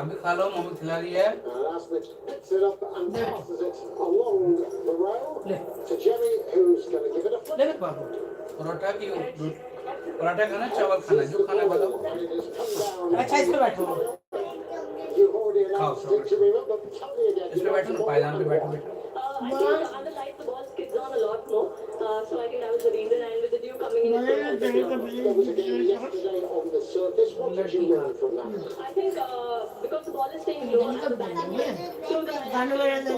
अभी खा लो mummy खिला रही है Asmit picks it up and passes it along the rail to Jerry, who's going to give it a flip. ले ले बाबू परोठा की पराठा खाना चावल खाना जो खाना बताओ And it has come down. अच्छा इस पे बैठो You've already announced it to me, but tell me again. इस पे बैठो ना पायदान पे बैठो बेटा I think under light the ball skids on a lot more so I think that was the reason and with the dew coming in There was a game yesterday on the surface. What did you learn from that? I think because the ball is staying low at the back through the गानों में लड़का and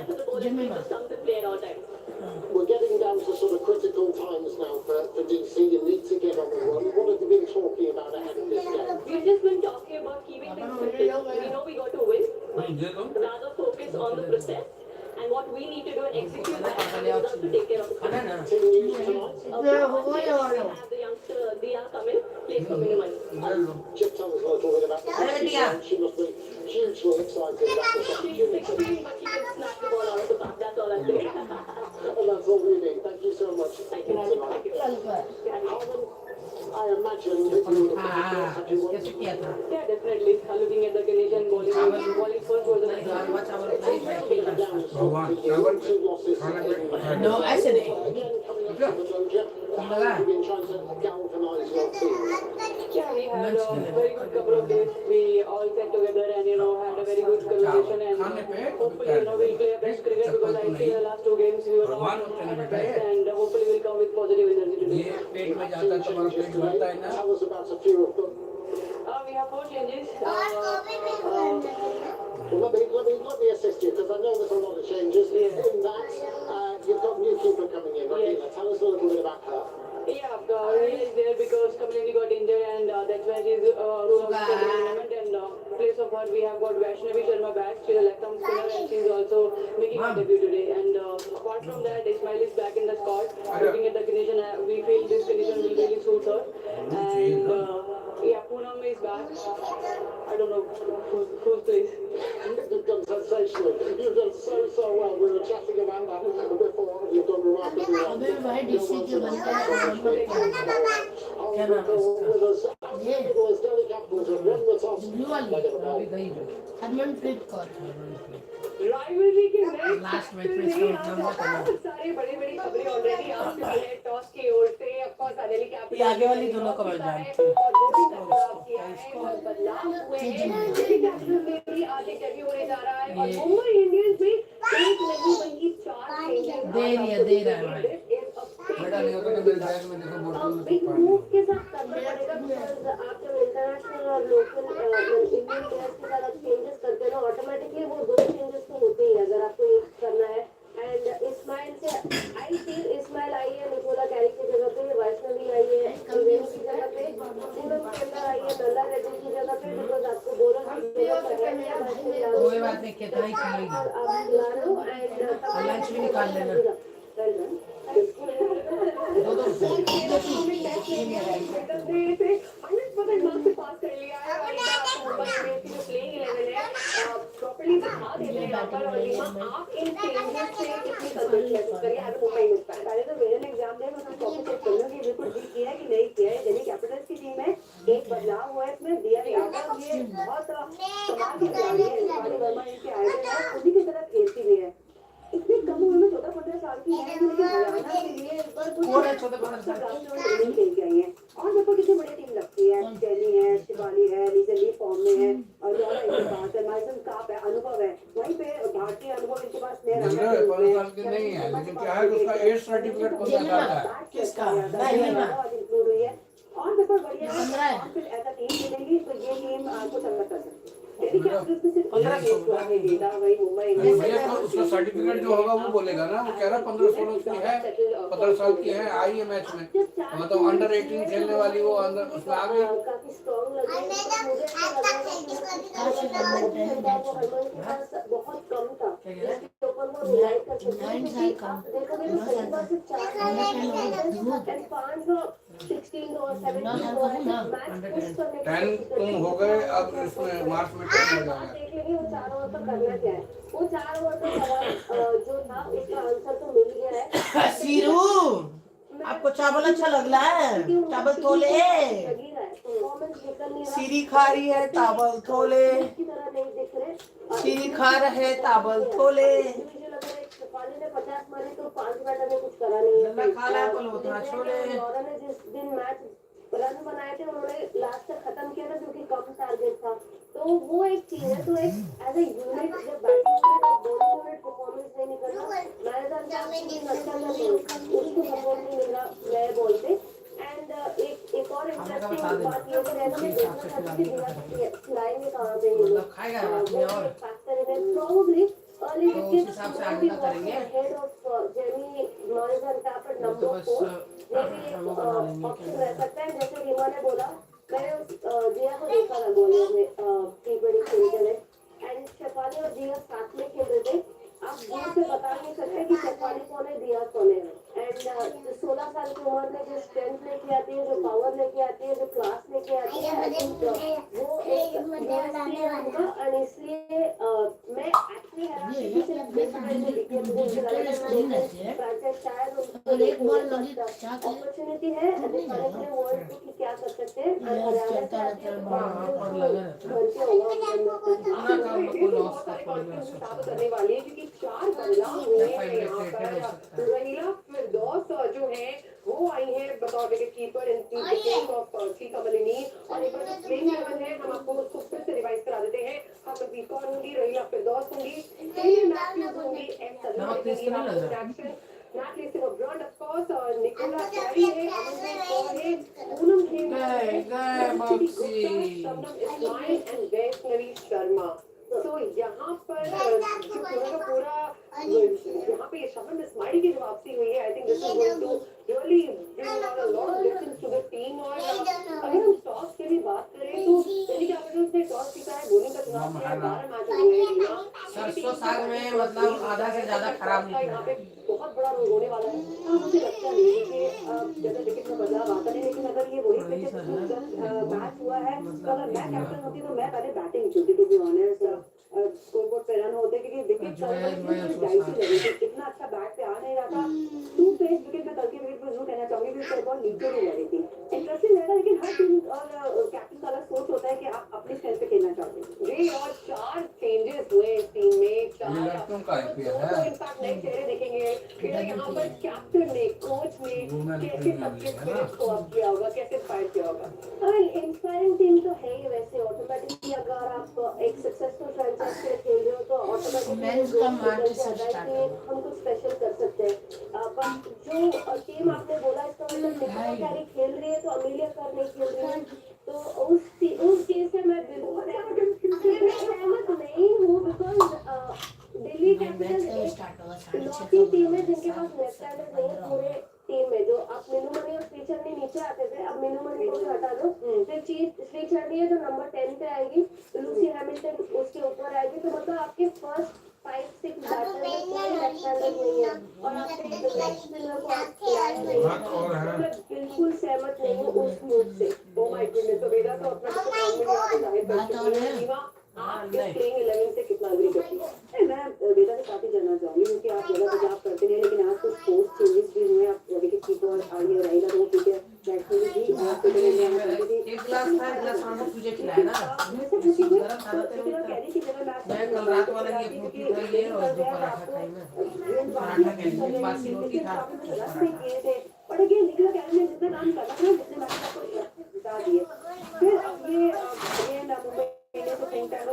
so the ball is going to stump the play at all times. We're getting down to sort of critical times now for DC. You need to get on the run. What have you been talking about ahead of this game? We've just been talking about keeping things simple. We know we got to win, दे दो but rather focus on the process and what we need to do and execute that and results to take care of the खाना ना Team news tonight. we have the youngster Diya come in, place for minimum. इधर लो Just tell us a little bit about the Hello, Diya. She must be hugely excited about this She's opportunity. 16, but she can snap the ball out of the park. That's all I'm saying. And that's all we need. Thank you so much Thank you. tonight. Harman, I imagine that you would have हाँ had you won. कैसे किया था Yeah, definitely. Looking at the Canadian bowling first was a nice one. दालवा चावल It's खाई taken बैठी down भगवान slightly. चावल Two losses खाना in नो ऐसे नहीं again coming up to the Doja. How have you been trying to galvanise your team? Yeah, we had a very good couple of days. We all sat together and had a very good conversation and hopefully we'll play our best cricket because I see the last two games we were not at our best and hopefully we'll come with positive energy today. ये पेट में जाता है तुम्हारा पेट भरता है ना Tell us about a few of them. We have 4 changes. Well, let me assist you because I know there's a lot of changes in that. You've got new keeper coming in, Rahila. Tell us a little bit about her. Yeah, Rahila is there because Kamini got injured and that's why she's rule out for the tournament and place of her we have got Vaishnavi Sharma back. She's a left arm spinner and she's also making her debut today. And apart from that, Ismail is back in the squad. Looking at the condition, we feel this condition will really suit her. And yeah, Poonam is back. I don't know who's this. You've done sensationally. You've done so well. We were chatting about that before. You've done remarkably well. अबे भाई DC के बनता है With us, it was Delhi Capitals have won the toss. Blue वाली अभी गई जो Harmanpreet Kaur rivalry के लास्ट मैच में इसका नाम करना सारे बड़ी बड़ी खबरें ऑलरेडी आ चुकी है टॉस की ओर से ऑफ कोर्स दिल्ली कैपिटल ये आगे वाली दोनों को मैं जानती हूँ और वो भी बदलाव किया है और बदलाव हुए हैं दिल्ली कैपिटल में भी आज एक डेब्यू होने जा रहा है और मुंबई इंडियंस में एक नहीं बल्कि 4 चेंजेस दे रहा है भाई बेटा नहीं होता तो मेरे बैग में देखो बोतल में एक मूव के साथ करना पड़ेगा बिकॉज आप जब इंटरनेशनल और लोकल इंडियन प्लेयर्स के साथ चेंजेस करते हैं ना ऑटोमेटिकली वो 2 चेंजेस तो होते ही हैं अगर आपको ये करना है एंड इस्माइल से आई फील इस्माइल आई है निकोला कैरी की जगह पे वैष्णवी आई है त्रिवेणी की जगह पे पूनम के अंदर आई है नल्ला रेड्डी की जगह पे बिकॉज आपको बोलर की जगह पे कोई बात नहीं कितना ही खेलेगी लंच भी निकाल लेना पर और रीमा, आप इन चेंजेस से कितनी संतुष्ट महसूस करिए as a Mumbai Indians fan? पहले तो मेरे एग्जाम दे, मैं कॉपी चेक करूंगा कि बिल्कुल ठीक किया है कि नहीं किया है। दिल्ली कैपिटल्स की टीम है, एक बदलाव हुआ है इसमें। दिया यादव ये बहुत कमाल की खिलाड़ी है, शिफाली वर्मा इनके आइडल है, उन्हीं की तरह खेलती भी है। इतनी कम उम्र में 14-15 साल की है, लेकिन हरियाणा के लिए इस बार कुछ कौन है 14-15 साल नहीं खेल के आई है। और मेरे को कितनी बड़ी टीम लगती है, चेन्नई है, शिवाली है, रिसेंटली फॉर्म में है, और लॉरा इनके पास है, माइसन काप है, अनुभव है। वहीं पे भारतीय अनुभव इनके पास नहीं नहीं, 15 साल की नहीं है, लेकिन क्या है उसका एज सर्टिफिकेट कौन सा आता है? किसका? इंक्लूड हुई है। और मेरे को बढ़िया है, 15 है। और फिर ऐसा टीम मिलेगी तो ये टीम कुछ अलग कर सकती है। दिल्ली कैपिटल्स में सिर्फ 15 गेंद हुआ है, गेंदा वही मुंबई इंडियंस ये तो उसका सर्टिफिकेट जो होगा वो बोलेगा ना, वो कह रहा 15-16 की है, 15 साल की है, आई है मैच में, मतलब अंडर 18 खेलने वाली वो अंदर उसमें आ गई। काफी स्ट्रॉन्ग लग रही है। मुझे ऐसा लग रहा है कि हरमन के पास बहुत कम था, जिसके ऊपर वो रिलाई कर सकते हैं, क्योंकि आप देखोगे तो कई बार सिर्फ 4 5 और 16 और 17 और मैच पुश करने 10 तुम हो गए, अब इसमें मार्च में 10 हो जाएगा। देख लेंगे वो 4 ओवर पर करना क्या है। वो 4 ओवर का सवाल जो था उसका आंसर तो मिल गया है। सीरू, आपको चावल अच्छा लग रहा है? चावल तोले। लगी रहा है, परफॉर्मेंस निकल नहीं रहा। सीरी खा रही है, चावल तोले। की तरह नहीं दिख रहे। सीरी खा रहे, चावल तोले। इंडिविजुअल अगर एक शिफाली ने 50 मारे तो 5 बैटर ने कुछ करा नहीं है। गन्ना खा रहा है, पलोथरा छोले। लॉरा ने जिस दिन मैच रन बनाए थे, उन्होंने लास्ट तक खत्म किया था, क्योंकि कम टारगेट था। तो वो एक चीज है। तो एक एज ए यूनिट जब बैटिंग यूनिट और बॉलिंग यूनिट परफॉर्मेंस नहीं निकल रहा, मैदान का अच्छा उसको सपोर्ट नहीं मिल रहा नए बॉल पे। एंड एक और इंटरेस्टिंग बात ये है कि देखना चाहती थी खिलाएंगे कहाँ पे ये लोग। खाएगा अपने और फैक्टर है प्रोबेबली अर्ली तो उस हिसाब से आगे का करेंगे। Head of Jamie Morrison tap at number 4 option रह सकता है। जैसे रीमा ने बोला, मैंने जिया को देखा था बॉलिंग में T20 खेलते हुए, एंड शेफाली और जिया साथ में खेल रहे थे। आप दूर से बता नहीं सकते कि शेफाली कौन है, जिया कौन है। एंड 16 साल की उम्र में जो स्ट्रेंथ लेके आती है, जो पावर लेके आती है, जो क्लास लेके आती है, वो एक USP है उनका। और इसलिए मैं एक्चुअली अपॉर्चुनिटी है दिखाने के लिए वर्ल्ड को कि क्या कर सकते हैं। करने वाली है, क्योंकि 4 बदलाव हुए हैं यहाँ पर। रहीला फिरदौस जो है वो आई है बतौर wicket keeper in team of Kamalini. और एक बार जो प्लेइंग 11 है हम आपको उसको फिर से रिवाइज करा देते हैं। हरमनप्रीत कौर होंगी, रहीला फिरदौस होंगी, केली मैथ्यूज होंगी, एम सलीम होंगी, Not least of Brand, of course, और निकोला चौरी है, अमनदीप कौर है, पूनम खेम है, शबनम इस्माइल एंड वैष्णवी शर्मा। तो यहाँ पर जो पूरा यहाँ पे शबनम इस्माइल की जो वापसी हुई है, I think this is going to really bring a lot of difference to the team. और अगर हम टॉस की भी बात करें तो दिल्ली कैपिटल्स ने टॉस जीता है, बॉलिंग का चुनाव किया है, 12 मैच हुए हैं। सरसों साग में मतलब आधा से ज्यादा खराब निकला। यहाँ पे बहुत बड़ा रोल होने वाला है। हाँ, मुझे लगता है कि जैसे विकेट में बदलाव आता है, लेकिन अगर ये वही पिच मैच हुआ है तो अगर मैं कैप्टन होती तो मैं पहले बैटिंग चुनती, टू बी ऑनेस्ट। स्कोरबोर्ड पे रन होते, क्योंकि विकेट डाइसी लगी थी, इतना अच्छा बैट पे आ नहीं रहा था। 2 पेस विकेट में कल के विकेट पर जरूर कहना चाहूंगी कि उसका बॉल नीचे नहीं लगी थी। इंटरेस्टिंग रहेगा, लेकिन हर टीम और कैप्टन का अलग सोच होता है कि आप अपनी स्ट्रेंथ पे खेलना चाहते हैं। जी, और 4 चेंजेस हुए इस टीम में, 4 इनफैक्ट नए चेहरे देखेंगे। फिर यहाँ पर कैप्टन ने, कोच ने कैसे सबके स्पिरिट को अप किया होगा, कैसे फायर किया होगा। इंस्पायरिंग टीम तो है ही वैसे। ऑटोमेटिकली अगर आप एक सक्सेसफुल फ्रेंचाइज के लिए खेल रहे हो तो ऑटोमेटिकली हम कुछ स्पेशल कर सकते हैं। पर जो टीम आपने बोला, इसका मतलब निकोला कैरी खेल रही है तो अमीलिया कर नहीं खेल रही है, तो उस चीज से मैं बिल्कुल सहमत नहीं हूँ। बिकॉज दिल्ली कैपिटल्स लौटी टीम है जिनके पास लेफ्ट हैंडर नहीं है पूरे टीम में। जो आप मीनू मनी और श्री चरनी नीचे आते थे, अब मीनू मनी को भी हटा दो, फिर श्री चरनी है जो नंबर 10 पे आएगी, लूसी हैमिल्टन उसके ऊपर आएगी। तो मतलब आपके फर्स्ट 5-6 बैटर में कोई लेफ्ट हैंडर नहीं है, और आपके लेग स्पिनर को आप खिलाए नहीं है। मैं बिल्कुल सहमत नहीं हूँ उस मूव से। ओह माय गॉडनेस, तो वेदा तो अपना परफॉर्मेंस जाहिर कर चुकी है। आप इस प्लेइंग 11 से कितना एग्री करती हैं? मैं साथ ही जानना चाहूंगी क्योंकि आप जगह पंजाब करते हैं लेकिन आज कुछ पोस्ट चेंजेस भी हुए। आप देखिए कीपर और आगे रहेगा तो ठीक है बैट्समैन भी आप तो एक गिलास था, एक गिलास खाना तुझे खिलाया ना। गरम खाना तेरे को। मैं कल रात वाला ये रोटी था ये और जो पराठा खाई मैं। पराठा के लिए बासी रोटी था। और अगेन निकला क्या ने जितना काम करना था जितने मैच आपको बता दिए। फिर अब ये अगेन मुंबई इंडियंस को थिंक टैंक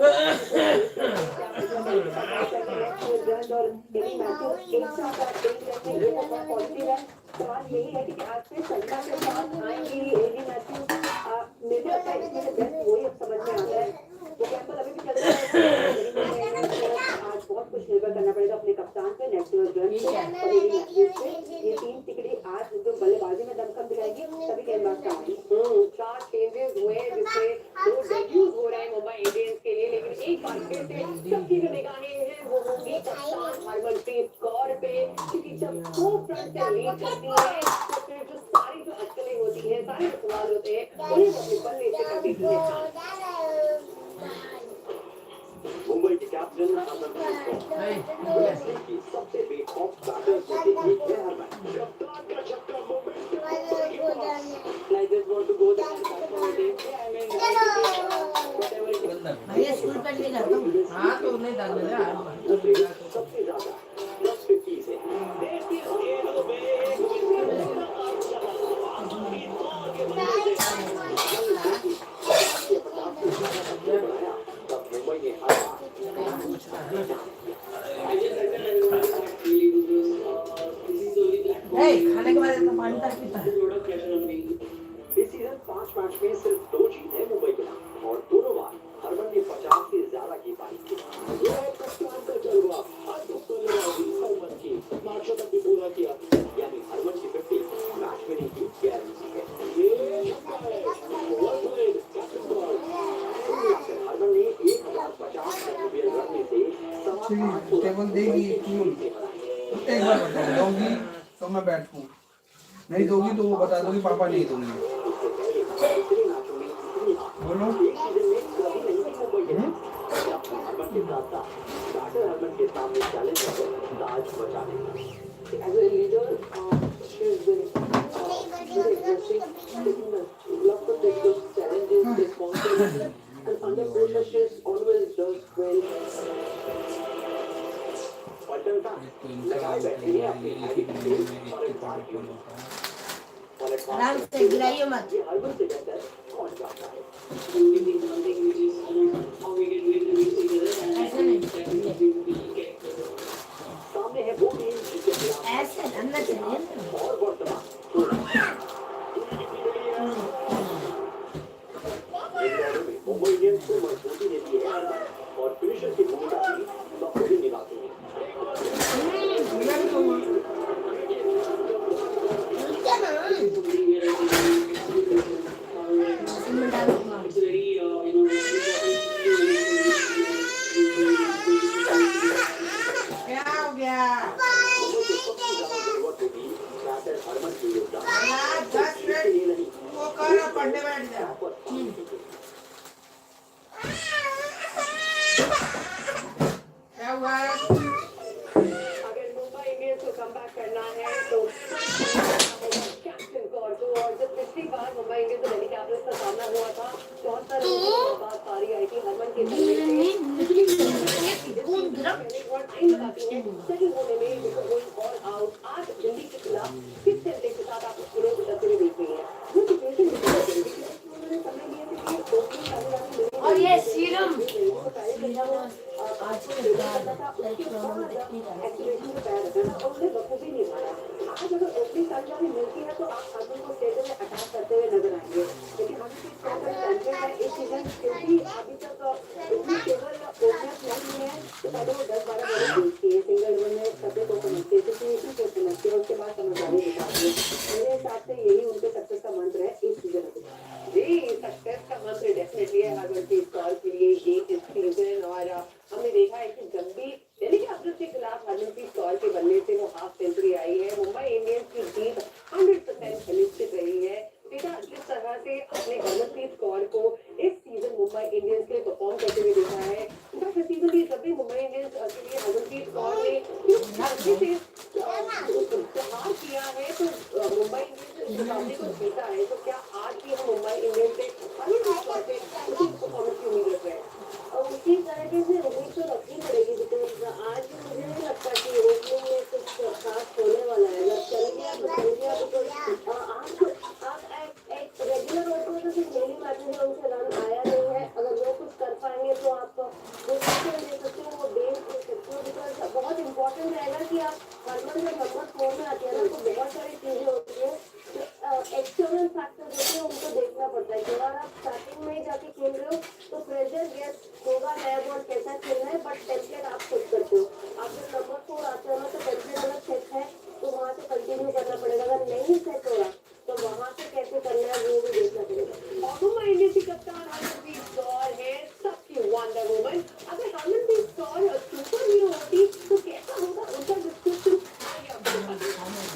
और डेली मैचेस एक साथ देख रहे हैं ये बहुत पॉजिटिव है। सवाल यही है कि आज से संख्या के साथ आएंगी डेली मैचेस मेरे लगता है इसमें से बेस्ट वही अब समझ में आता है। वो कैंपल अभी भी चल रहा है आज बहुत कुछ निर्भर करना पड़ेगा अपने कप्तान पे नेशनल रन ये तीन टिकड़ी आज जो बल्लेबाजी में दमखम दिखाएगी तभी गेंदबाज का आएगी। 4 चेंजेस हुए जिससे 2 डेब्यूज हो रहे हैं मुंबई इंडियंस के लिए लेकिन एक बार फिर से सबकी जो निगाहें हैं वो होंगी कप्तान हरमनप्रीत कौर पे क्योंकि जब वो फ्रंट से लीड करती है तो फिर जो सारी जो अटकलें होती हैं सारे सवाल होते हैं उन्हें वो अपने बल्ले से कर देती है। मुंबई के कैप्टन हरमनप्रीत कौर की सबसे बेखौफ बैटर्स में से एक है हरमन। कप्तान का छक्का Mumbai I just want to go there and back for a day. I mean, whatever it is. भैया स्कूल पेन नहीं करता हूँ। हाँ तो नहीं डाल दे यार। सबसे ज्यादा +50 से देश की खेलों में तब मुंबई ने हारा। खाने के बाद इतना पानी तक पीता है। इस सीजन 5 मैच में सिर्फ 2 जीत है मुंबई के नाम और दोनों बार हरमन ने 50 से ज्यादा की पारी की। मैचों तक भी पूरा किया यानी हरमन की 50 मैच विनिंग की गारंटी है। हरमन ने 1050 रन में से टेबल देगी क्यों? एक बार बता दोगी तो मैं बैठूं, नहीं दोगी तो वो बता दोगी पापा नहीं दूंगी। बोलो हरमन के सामने चैलेंज है ताज बचाने का। As a leader, she's been aggressive, love to take those challenges, responsibilities, and under pressure, she always does well. पलटन था लगाए बैठे हैं अपनी हैवी टीम और एक बार क्यों आराम से गिराइए मत। ये हरमन से बेहतर कौन चाहता है। ऐसे नहीं, सामने है वो टीम जिसके खिलाफ ऐसे अंदर चलिए ना। और वर्तमान मुंबई इंडियंस को मजबूती देती है हरमन और फिनिशर की भूमिका भी बखूबी निभाती है। क्या हो गया? हरमन की योगदान यार 10 मिनट वो करो पढ़ने बैठ जा। क्या हुआ? अगर मुंबई इंडियंस को कमबैक करना है तो कैप्टन कौर को और जब पिछली बार मुंबई इंडियंस और दिल्ली कैपिटल्स का सामना हुआ था 74 रनों के बाद पारी आई थी हरमन के बल्ले से। सेकंड होने में ऑल आउट आज दिल्ली के खिलाफ किस तरीके के साथ आप स्कोर बदलते हुए देख रही हैं वो सिचुएशन उन्होंने समय लिए थे कि ओपनिंग चालू और ये सीरम आज के बाद एक्सीलेशन में पैर रखना और उन्हें बखूबी निभाया। आज अगर ओपनिंग कामयाबी मिलती है तो आप हरमन को स्टेज में अटैक करते हुए नजर आएंगे लेकिन हम इस सीजन क्योंकि अभी तक ओपनिंग केवल ओपनर्स नहीं है तो पहले वो 10-12 बॉलिंग देखती है सिंगल वन में सभी को समझते हैं सिचुएशन को समझते हैं उसके बाद समझदारी दिखाती है। मेरे हिसाब से यही उनके सक्सेस का मंत्र है इस सीजन में। जी सक्सेस का मंत्र डेफिनेटली है हरमनप्रीत कौर के लिए ये इस सीजन और हमने देखा है कि गंभीर दिल्ली कैपिटल्स के खिलाफ हरमनप्रीत कौर के बल्ले से वो हाफ सेंचुरी आई है। मुंबई इंडियंस की जीत 100% निश्चित रही है। बेटा जिस तरह से आपने हरमनप्रीत कौर को इस सीजन मुंबई इंडियंस के लिए परफॉर्म करते हुए देखा है सीजन की जब भी मुंबई इंडियंस के लिए हरमनप्रीत कौर ने मुकाबले को जीता है, तो क्या आज भी हम मुंबई इंडियंस से हमें खास तौर पे उसी परफॉर्मेंस की उम्मीद रख रहे हैं? और उसी तरीके से उम्मीद तो रखनी पड़ेगी, बिकॉज आज भी मुझे नहीं लगता कि ओपनिंग में कुछ खास होने वाला है। अगर चल गया तो चल गया, बिकॉज आप एक रेगुलर ओपनर तो सिर्फ डेली मैचेस में उनसे रन आया नहीं है, अगर वो कुछ कर पाएंगे तो आप पोजीशन ले सकते हो, वो बेस ले सकते हो, बिकॉज बहुत इंपॉर्टेंट रहेगा कि आप हरमन जब नंबर 4 में आते हैं ना, तो बहुत सारी चीजें होती है, एक्सटर्नल फैक्टर होते हैं, उनको देखना पड़ता है। अगर आप स्टार्टिंग में जाके खेल रहे हो तो प्रेशर यस होगा, नया बॉल कैसा खेलना है, बट टेम्पलेट आप खुद करते हो। आप जब नंबर 4 आते हो ना, तो टेम्पलेट अगर सेट है तो वहाँ से कंटिन्यू करना पड़ेगा, अगर नहीं सेट हो रहा तो वहाँ से कैसे करना है वो भी देखना पड़ेगा। और मुंबई इंडियंस की कप्तान हरमनप्रीत कौर है सबकी वंडर वुमन। अगर हरमनप्रीत कौर सुपर हीरो होती तो कैसा होगा उनका डिस्क्रिप्शन? आइए आपको दिखाते हैं।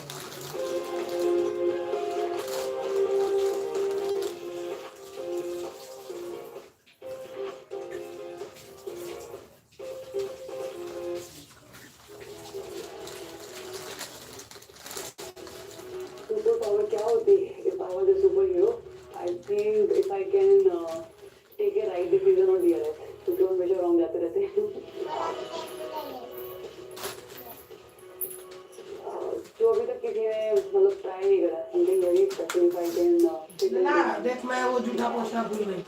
सुपर पावर क्या होती है? If I was a super hero, I think if I can take a right decision और दिया रहता है, क्योंकि वो हमेशा रॉन्ग जाते रहते हैं। जो अभी तक किसी ने मतलब ट्राई नहीं करा, something very special. If I can ना देख मैं वो झूठा पोछना भूल गई।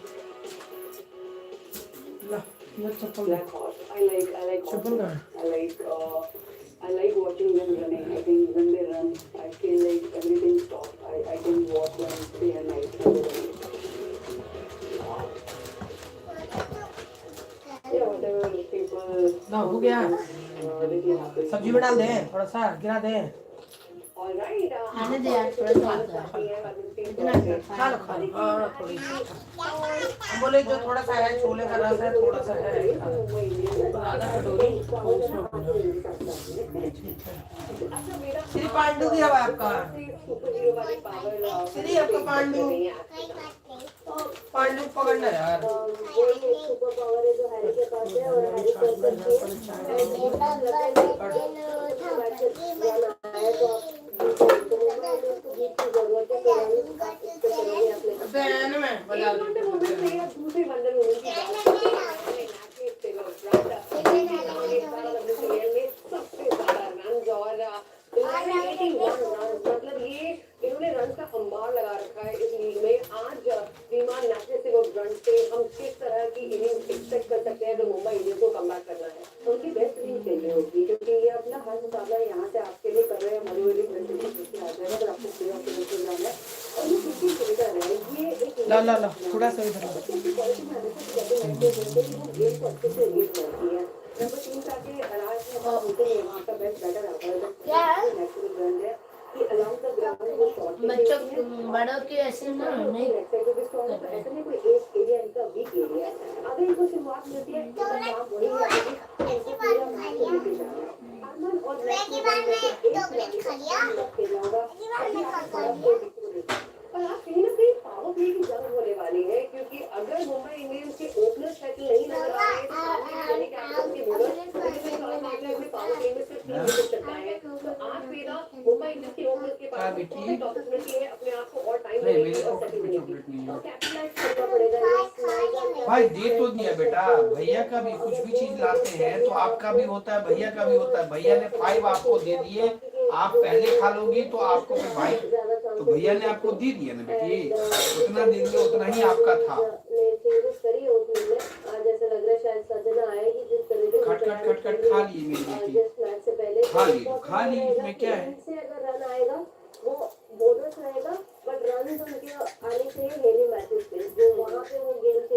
ला ये चप्पल दे। ब्लैक हॉर्स, आई लाइक चप्पल कहाँ है? I like watching them running. I think when they run, I feel like everything stops. I can watch them day and night when they run. Yeah, whatever people. ना हो गया। Really happy. सब्जी में डाल दे, थोड़ा सा गिरा दे। All right, आने दे यार, थोड़ा सा आता है। इतना नहीं खा लो खा लो। हाँ थोड़ी। हम बोले जो थोड़ा सा है छोले का रस है, थोड़ा सा है। आधा कटोरी। श्री पांडु गिरा हुआ है आपका। श्री आपका पांडु। पांडु पकड़ना है यार। वो एक सुपर पावर है जो हैरी के पास है, और हैरी कर सकती है। जीत की जरूरत है, तो रन अपने बहन में बजा एक दो। वंडर वुमन से या दूसरी वंडर वुमन की बात करते हैं। सबसे ज्यादा रन और 1181 रन, मतलब ये इन्होंने रन का अंबार लगा रखा है इस लीग में। आज विमान नाचने से वो रन से हम किस तरह की इनिंग एक्सपेक्ट कर सकते हैं, तो मुंबई इंडियंस को कमबैक करना है। उनकी बेस्ट इनिंग चाहिए होगी, क्योंकि ये अपना हर मुकाबला यहाँ से आपके लिए कर रहे हैं। मधुबनी आ जाएगा, अगर आपको प्ले ऑफ में जाना है, और ये कितनी सुविधा है, ये एक ला ला ला थोड़ा सा इधर ला। गेम को अच्छे से रीड करती है। नंबर 3 पे आके राज में होते हैं, वहाँ का बेस्ट बैटर आता है। क्या है? नेचुरल रन है कि अलाउंग द ग्राउंड वो शॉट बच्चों बड़ों की ऐसे ना नहीं ऐसा नहीं कोई एक एरिया इनका वीक एरिया है। अगर इनको शुरुआत मिलती है तो नाम वही लगेगी, तो इनको पूरा मैच को लेके जाना है। अरमान और मैं की बार में चॉकलेट खा लिया। खेला होगा की बार में खा और आप कहीं ना कहीं पावर प्ले की जंग होने वाली है, क्योंकि अगर मुंबई इंडियंस के ओपनर सेटल नहीं नजर आ रहे हैं तो सामने दिल्ली कैपिटल्स के बॉलर अपने पावर प्ले में सिर्फ 3 विकेट चटकाए हैं। तो आज बेदा मुंबई इंडियंस के ओपनर्स के पास अपॉर्चुनिटी है अपने आप को और टाइम देने की और सेटल करने की, और कैपिटलाइज करना पड़ेगा। भाई दे तो दिया बेटा, भैया का भी कुछ भी चीज लाते हैं तो आपका भी होता है, भैया का भी होता है। भैया ने 5 आपको दे दिए, आप पहले खा लोगी तो आपको फिर भाई, तो भैया ने आपको दे दिया ना बेटी, उतना दे दिया उतना ही आपका था। आज ऐसा लग रहा है शायद सजना आएगी, जिस तरीके से खट खट खट खट खा लिए मेरी बेटी, जस्ट मैच से पहले खा ली इसमें क्या है। से अगर रन आएगा वो बोनस रहेगा, बट रन उनके आने चाहिए हेली मैचेस पे, जो वहाँ पे वो गेम से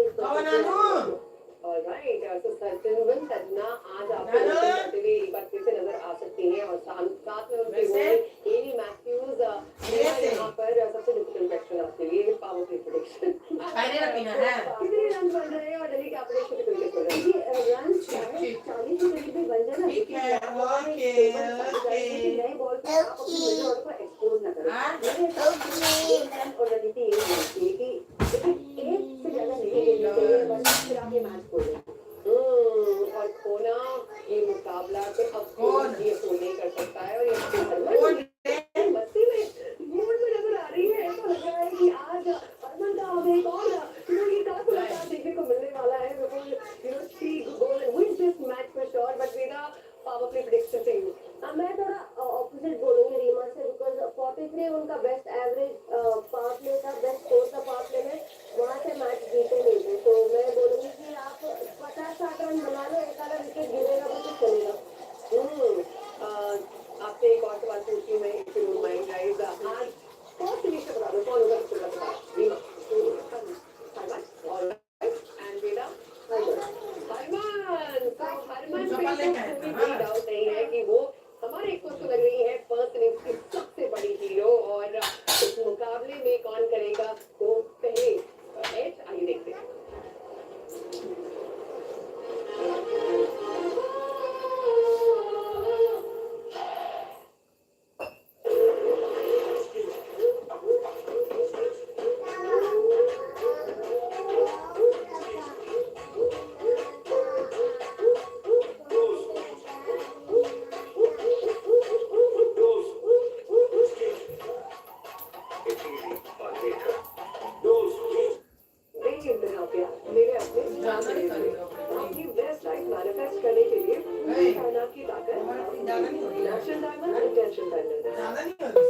ऑलराइट, तो सचिन सजना आज आपको करते हुए एक बार फिर से नजर आ सकती हैं, और साथ में उनके वो एवी मैथ्यूज यहाँ पर सबसे डिफिकल्ट क्वेश्चन आपके लिए पावर प्ले प्रेडिक्शन। कितने रन बन रहे हैं और दिल्ली कैपिटल्स के विकेट हो रहे हैं? रन 40 के करीब बन जाना, नए बॉल पे आप अपनी बॉल को एक्सपोज न करें। और रणनीति ये होती है कि एक से ज्यादा नहीं खेलना चाहिए, बस फिर आप ये मैच खोलें। और खोना ये मुकाबला फिर अब ये फोन नहीं कर सकता है, और ये मस्ती में मूड में नजर आ रही It's easy on paper. दोस्तों, बेइंतहा प्यार मेरे अपने जान अपनी बेस्ट लाइफ मैनिफेस्ट करने के लिए पूरी कायनात की ताकत नेचुरल डायमंड इंटेंशन डायमंड ज्यादा नहीं हो रही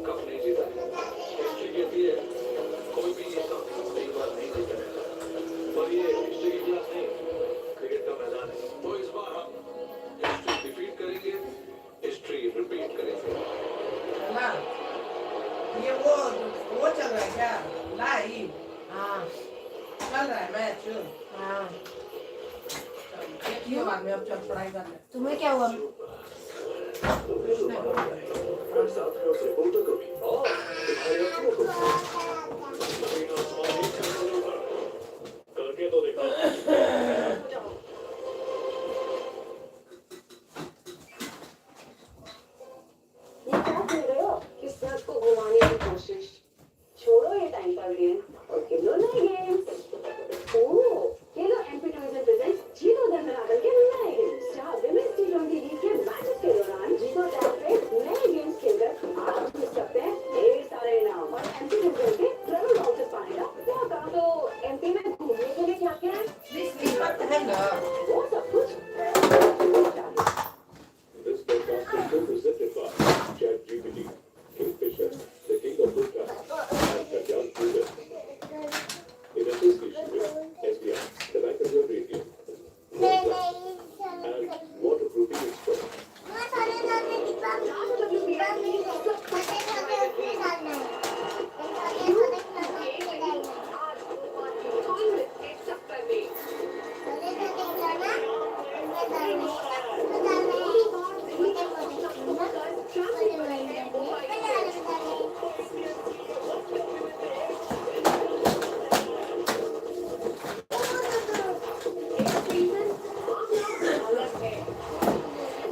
कप नहीं जीता है। हिस्ट्री कहती है कोई भी इंसान एक बार नहीं जीता है। पर ये हिस्ट्री की क्लास नहीं, क्रिकेट का मैदान है। तो इस बार हम हिस्ट्री रिपीट करेंगे, हिस्ट्री रिपीट करेंगे। ना ये वो चल रहा है क्या लाइव हाँ चल रहा है मैच हाँ देखिए बाद में अब चल पढ़ाई कर ले तुम्हें क्या हुआ और साथियों से रिपोर्टर को भी और खिलाड़ियों को भी। करके तो देखो। ये क्या कर रहे हो इस नट को घुमाने की कोशिश छोड़ो ये टाइम पर गेम और खेलो नए गेम्स ओह खेलो MP2 प्रेजेंट जीतो धनराजन के नए गेम्स जहां विमेंस T20 लीग के मैचेस के दौरान जीतो टैब पे नए गेम्स खेलकर आप जीत सकते हैं ढेर सारे इनाम और MP2 के ट्रैवल वाउचर्स पाने का मौका। तो MP में घूमने के लिए क्या क्या है स्लीपर पहनगा वो सब कुछ This podcast is presented by ChatGPT, Kingfisher, the king of podcasts, and Kajan Twitter. In association with SBI, the Bank of your radio, and waterproofing expert.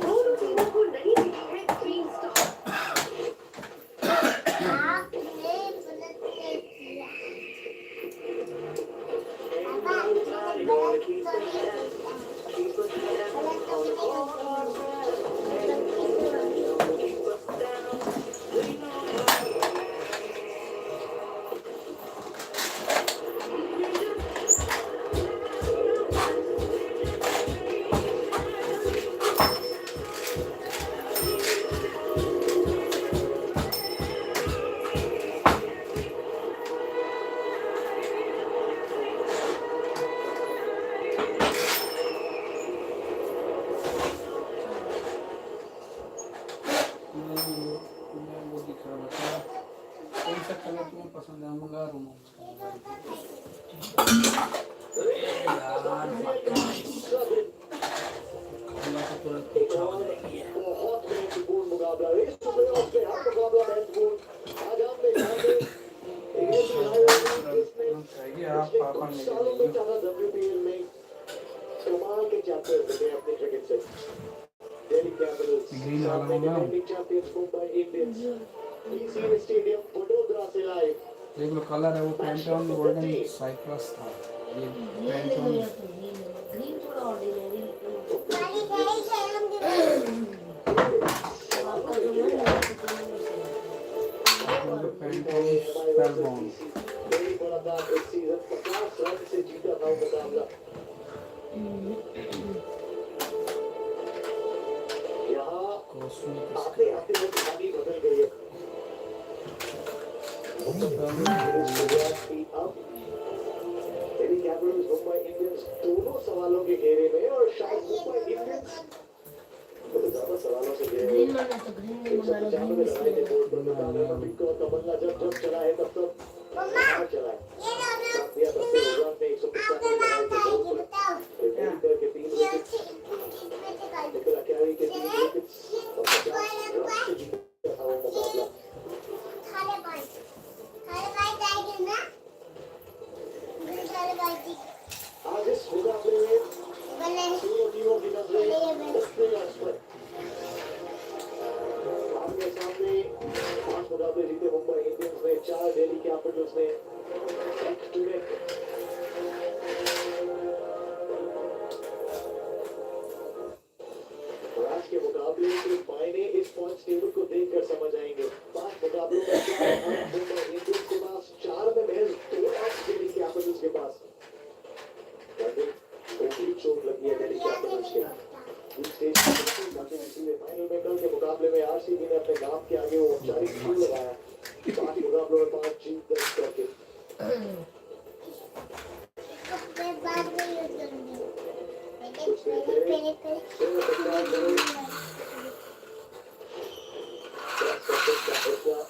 दोनों टीमों को नहीं मिली है ग्रीन स्टार वो दिख रहा था कौन सा कलर तुम्हें पसंद है मंगा रूम बहुत महत्वपूर्ण मुकाबला है। इस प्लेऑफ में हर मुकाबला महत्वपूर्ण। आज आपने सामने एक ऐसी हाईलाइट जिसने आप पापा कुछ सालों में चाहा WPL में कमाल के चैंपियन बने अपने क्रिकेट से। दिल्ली कैपिटल्स ग्रीन वाला सामने होगा। Defending champions Mumbai Indians. DCN stadium Vadodara से लाइव। देख लो कलर है वो पैंटॉन गोल्डन साइप्रस था ये पैंटॉन ग्रीन थोड़ा ऑर्डिनरी पैंटॉन स्पेलबाउंड नहीं पड़ा था इस सीजन 50 रन से जीता था मुकाबला। यहाँ कॉस्मिक आते आते वो कहानी बदल गई है। शुरुआत की अब दिल्ली कैपिटल्स मुंबई इंडियंस दोनों सवालों के घेरे में और शायद मुंबई इंडियंस बहुत ज्यादा सवालों से घिरे ग्रीन हुए। माना तो ग्रीन नहीं 195 मंगाना में लड़ाई के बोर्ड पर मुकाबला में पिंको का बल्ला जब चला है तब बाहर चला है। दिया तब से गुजरात में 195 में लड़ाई के बोर्ड पर रिपोर्टर के 3 विकेट निकला कैरी के 3 विकेट्स और 50 रन से जीता था वो मुकाबला। आज इस मुकाबले में दोनों टीमों की नजरें स्पिनर्स पर। आमने सामने 5 मुकाबले जीते मुंबई इंडियंस ने, 4 दिल्ली कैपिटल्स ने। Neck to neck. और आज के पॉइंट्स टेबल को देखकर समझ आएंगे। 5 मुकाबलों में 4 अंक मुंबई इंडियंस के पास, 4 में महज 2 अंक दिल्ली कैपिटल्स के पास। ऊपरी चोट लगी है दिल्ली कैपिटल्स के। फाइनल में कल के मुकाबले में आरसीबी ने अपने नाम के आगे वो औपचारिक क्यों लगाया। 5 मुकाबलों में 5 जीत दर्ज करके।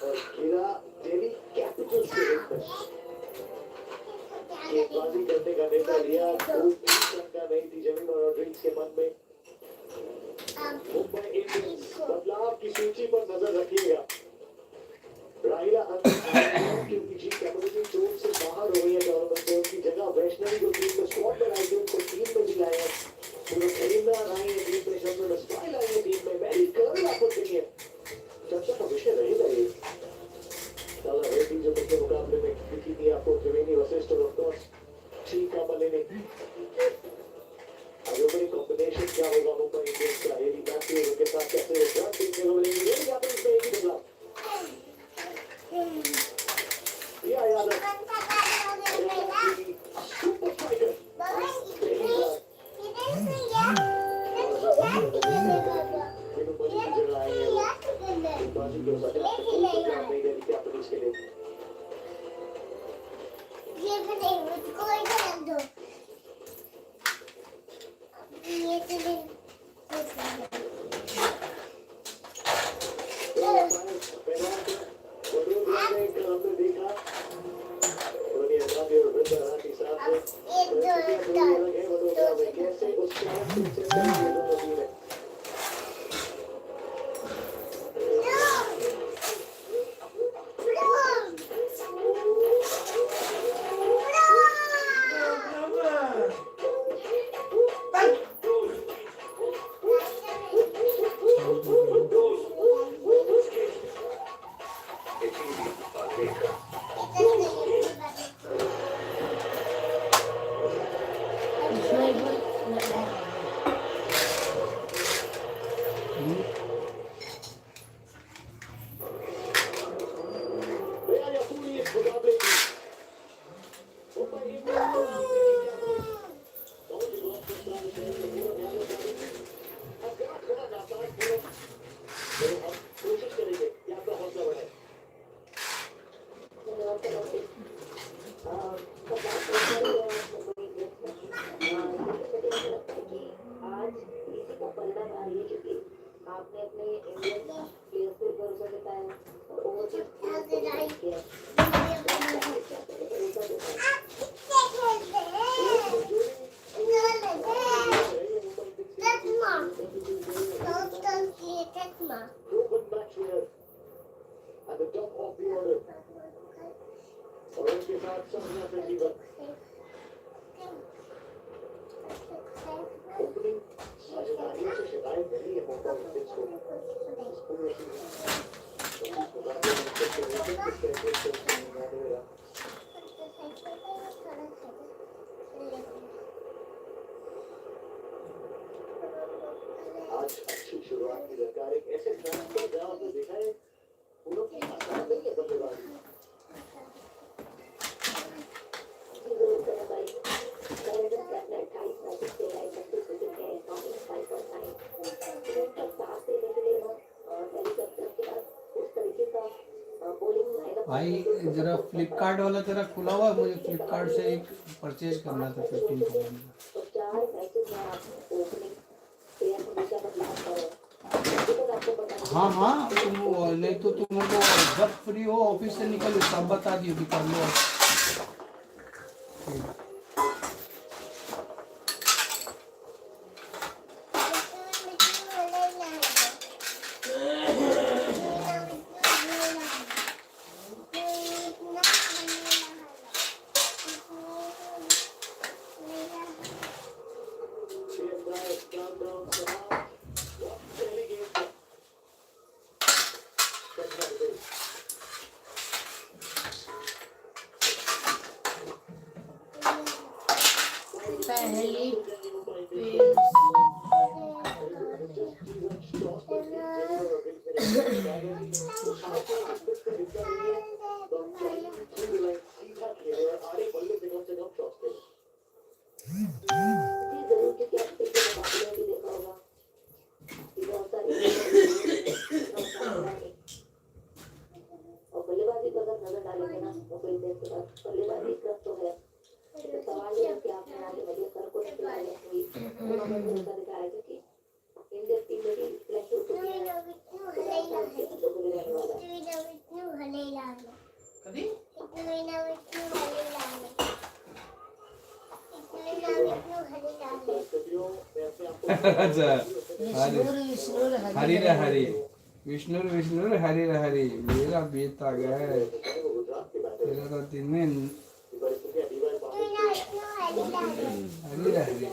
और गिरा दिल्ली कैपिटल्स के हित में। गेंदबाजी करने का निर्णय लिया, 2-3 रन का नहीं थी जमीन और ड्रिंक्स के मन में। मुंबई इंडियंस बदलाव की सूची पर नजर रखिएगा। राहिला क्योंकि जी कैपिटल चोट से बाहर हो गई है टूर्नामेंट से, उनकी जगह वैष्णवी को टीम में स्क्वाड में आई थी, उनको टीम में भी लाया। खरीदार आए हैं टीम में, शब्द स्टाइल आई है टीम में, मैरी कर्ल आपको चाहिए। चर्चा का विषय रहेगा ये। रेटिंग जो पिछले मुकाबले में दिखी थी आपको, त्रिवेणी वशिष्ठ और ऑफ कोर्स ठीक का मले ने। अगले कॉम्बिनेशन क्या होगा मुंबई इंडियंस का, एडी मैथ्यूज के साथ कैसे वो ड्रॉप देखने को मिलेंगे। ये कैपिटल्स में एक ही बदलाव, या यादव सुपर स्ट्राइकर कैपिटल्स के लिए। ये भी मुझको इधर रख दो। ये तो आज अच्छी शुरुआत की दरकार। एक ऐसे ट्रांसफर जहां आपने देखा है पूरा आसान नहीं है बल्लेबाजी। भाई जरा फ्लिपकार्ट वाला तेरा खुला हुआ है, मुझे फ्लिपकार्ट से एक परचेज करना था 15 को। हाँ हाँ, तुम नहीं तो तुमको जब फ्री हो ऑफिस से निकल तब बता दियो कि कर लो। अच्छा विष्णुर विष्णुर हरि रे हरि विष्णु विष्णु हरि रे हरि मेरा बेटा गए तेरा तो दिन में हरि रे हरि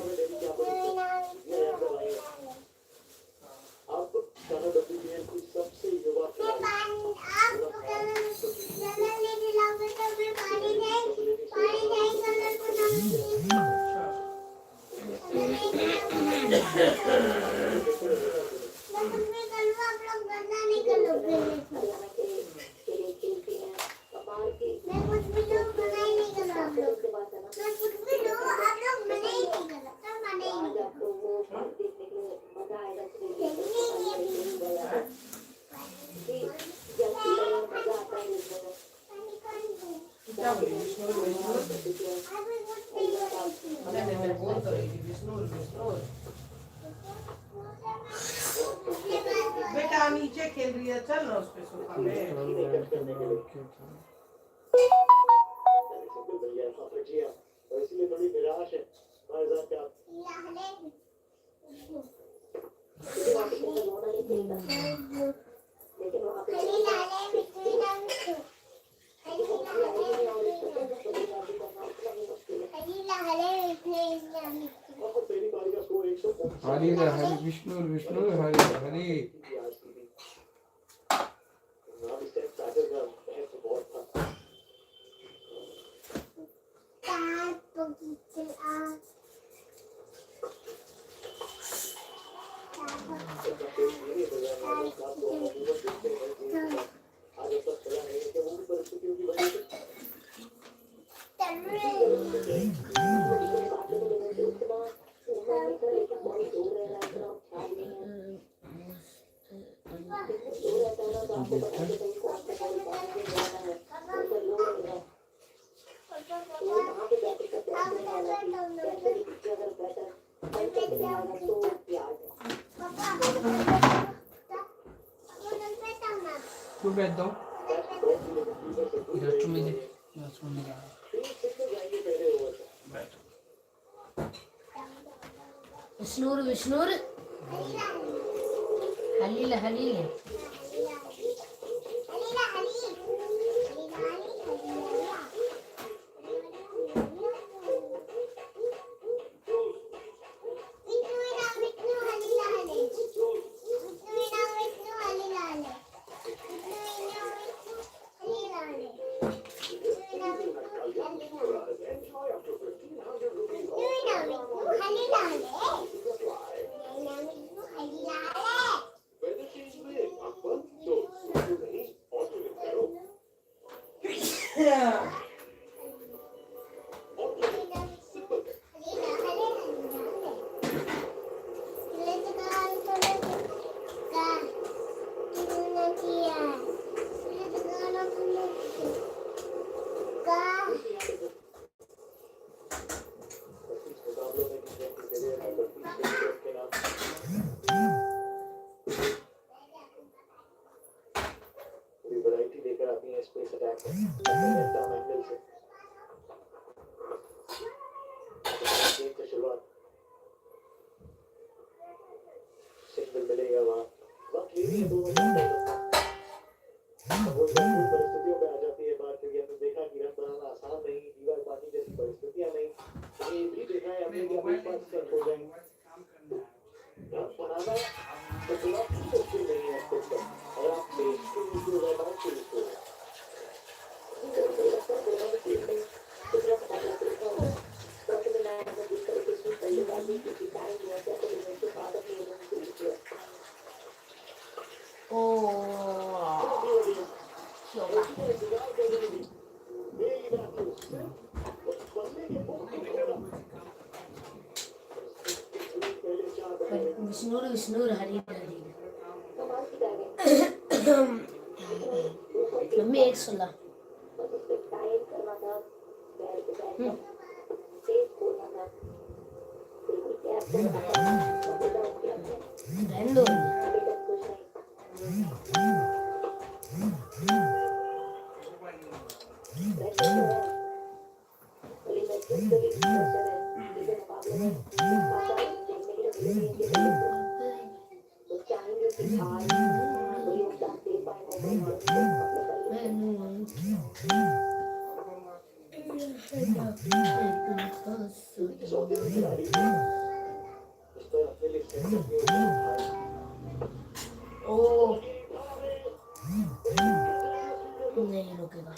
अब कहा बदलिए कुछ सबसे युवा क्या बोली विष्णु मैं बोल तो रही थी विष्णु बेटा नीचे खेल रही है चल ना उस पे सोफा पे और इसलिए बड़ी निराश है क्या पहली बारी का स्कोर 150 हरि रे हरि विष्णु विष्णु हरि रे हरि नाम इससे स्टार्टर का बहस बहुत था आज अब तक चला है कि वो भी परिस्थितियों की वजह से तू बैठ दो इधर चुम्मी दे मैं चुम्मी दे विष्णुर विष्णुर हलील हलील वैरायटी लेकर आती है स्पेस अटैक में एंगल से गेम की शुरुआत सिंगल मिलेगा वहाँ वक्त ये भी है दोनों परिस्थितियों में आ जाती है बात क्योंकि हमने देखा कि रन बनाना आसान नहीं दीवार पानी जैसी परिस्थितियां नहीं ये भी देखा है हमने कि अभी पास हो जाएंगे रन बनाना तो थोड़ा मुश्किल नहीं है आपको और आप तेज के नीचे रन आउट के लिए विष्णुर विष्णुर हरि हरि मम्मी 116 रहने दो Thank you. सऊदी अरब खिलाड़ी इस पर अपने लिए सेट करती है ओ नहीं रुकेगा।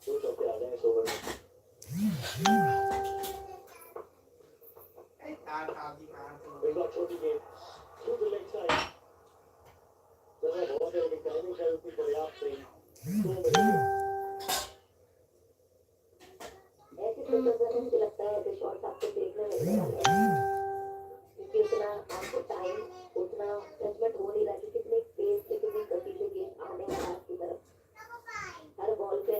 दो चौके आ गए इस ओवर में एक बार छोटी गेंद थ्रू द लेग साइड जगह बहुत है लेकिन टाइमिंग शायद उतनी पर्याप्त नहीं 2 मिनट ऐसे तो मुझे लगता है कि शॉट्स आपको देखने मिलने वाले हैं क्योंकि उतना आपको टाइम उतना जजमेंट हो नहीं रहा कि कितने तेज से कितनी गति से गेंद आने वाला है आपकी तरफ। हर बॉल पे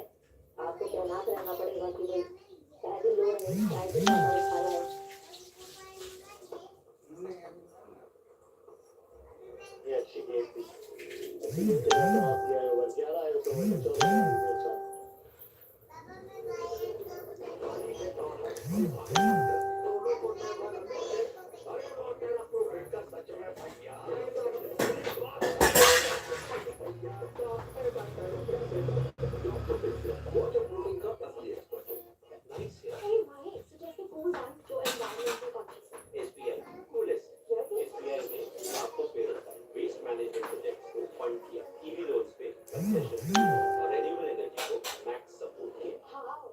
आपको तैनात रहना पड़ेगा कि भाई शायद ही लोड है शायद ही ज्यादा उठा रहा है। ये अच्छी गेंद थी अच्छी गेंद के साथ जवाब दिया है ओवर 11 है उस ओवर में 14 रन के साथ Hey, why? Suggest a cool one to environmental consciousness. SBI coolest SBI ने लाखों पेड़ वेस्ट मैनेजमेंट प्रोजेक्ट्स को फंड किया ईवी रोड्स पे कंसेशन और रिन्यूएबल एनर्जी को मैक्स सपोर्ट किया Wow,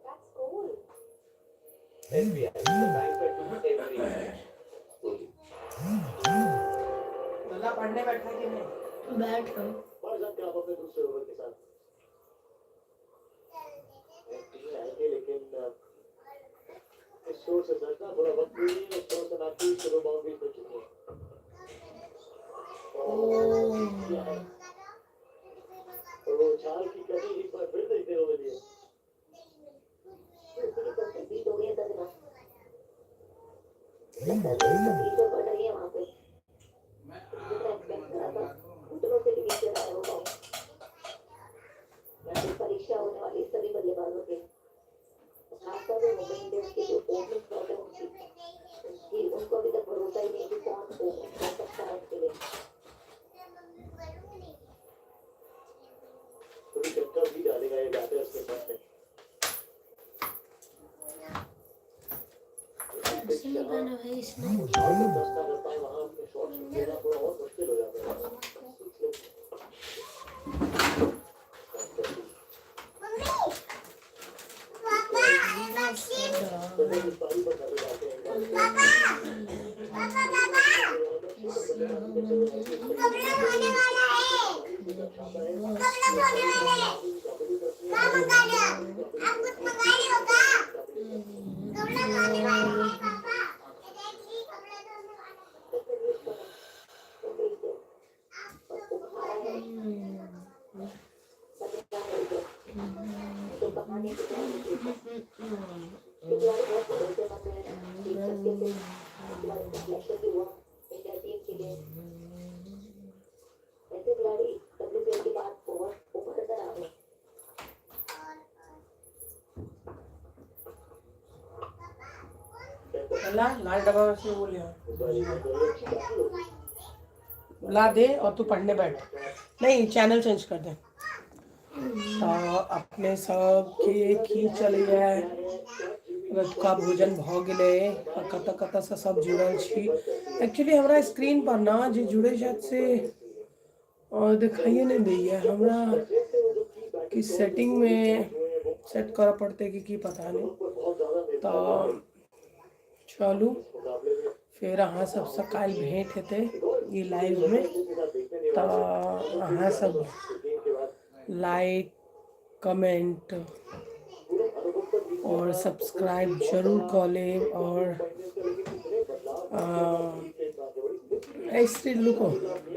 that's cool. SBI the bank that do everything लला पढ़ने बैठा कि नहीं? बैठ कर और जब आप अपने दूसरे ओवर के साथ टीम आएंगे लेकिन इस शोर से सजना थोड़ा वक्त भी नहीं है इस शोर से ना तीन शुरू बाउंड्री पे चुके और वो चाल की कमी एक बार फिर देखने को मिली है बीट हो गई है 10 रन। लगता है तकलीफ बढ़ रही है वहाँ पे जितना एक्सपेक्ट करा था उतनों से भी नीचे रहा है वो बॉल। वैसे परीक्षा होने वाली सभी बल्लेबाजों के खासतौर से मुंबई इंडियंस के जो ओपनिंग स्लॉट है उनकी उनको अभी तक भरोसा ही नहीं कि कौन ओपन कर सकता है उसके लिए। थोड़ी टक्कर भी डालेगा ये बैटर्स के साथ में ऐसे नहीं करना भाई इसने। दस्ता करता है वहाँ अपने शॉट्स देना थोड़ा और मुश्किल हो जाता है मम्मी इस पारी पर नजर आते हैं कपड़ा धोने वाला है कपड़ा धोने वाला है क्या मंगा लिया आप कुछ मंगा लिया होगा कपड़ा धोने वाला है पापा ये देखिए कपड़ा धोने वाला है ऐसे खिलाड़ी WPL के बाद बहुत उभर कर आ गए। लला लाल डब्बा में से वो ले आओ। ला दे और तू पढ़ने बैठ। नहीं चैनल चेंज कर दे। तो अपने सब के की चली है रात का भोजन भ गेले कत कत से सब जुड़ल छी। एक्चुअली हमरा स्क्रीन पर ना जे जुड़े जात से और दिखाइए नहीं दैया हमरा कि सेटिंग में सेट करा पड़ते कि पता नहीं। तो चलू फिर अहाँ सबसे काल भेंट हेते ये लाइव में, तो अहाँ सब लाइक कमेंट और सब्सक्राइब जरूर कर लें। और ऐसे लुको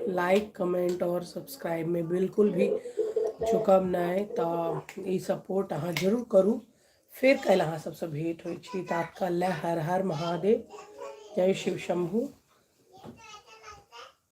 लाइक कमेंट और सब्सक्राइब में बिल्कुल भी झुकब नहीं, तो ये सपोर्ट अहाँ जरूर करूँ। फिर कल अहाँ सबसे भेंट हो छी। तात्काल हर हर महादेव, जय शिव शंभु।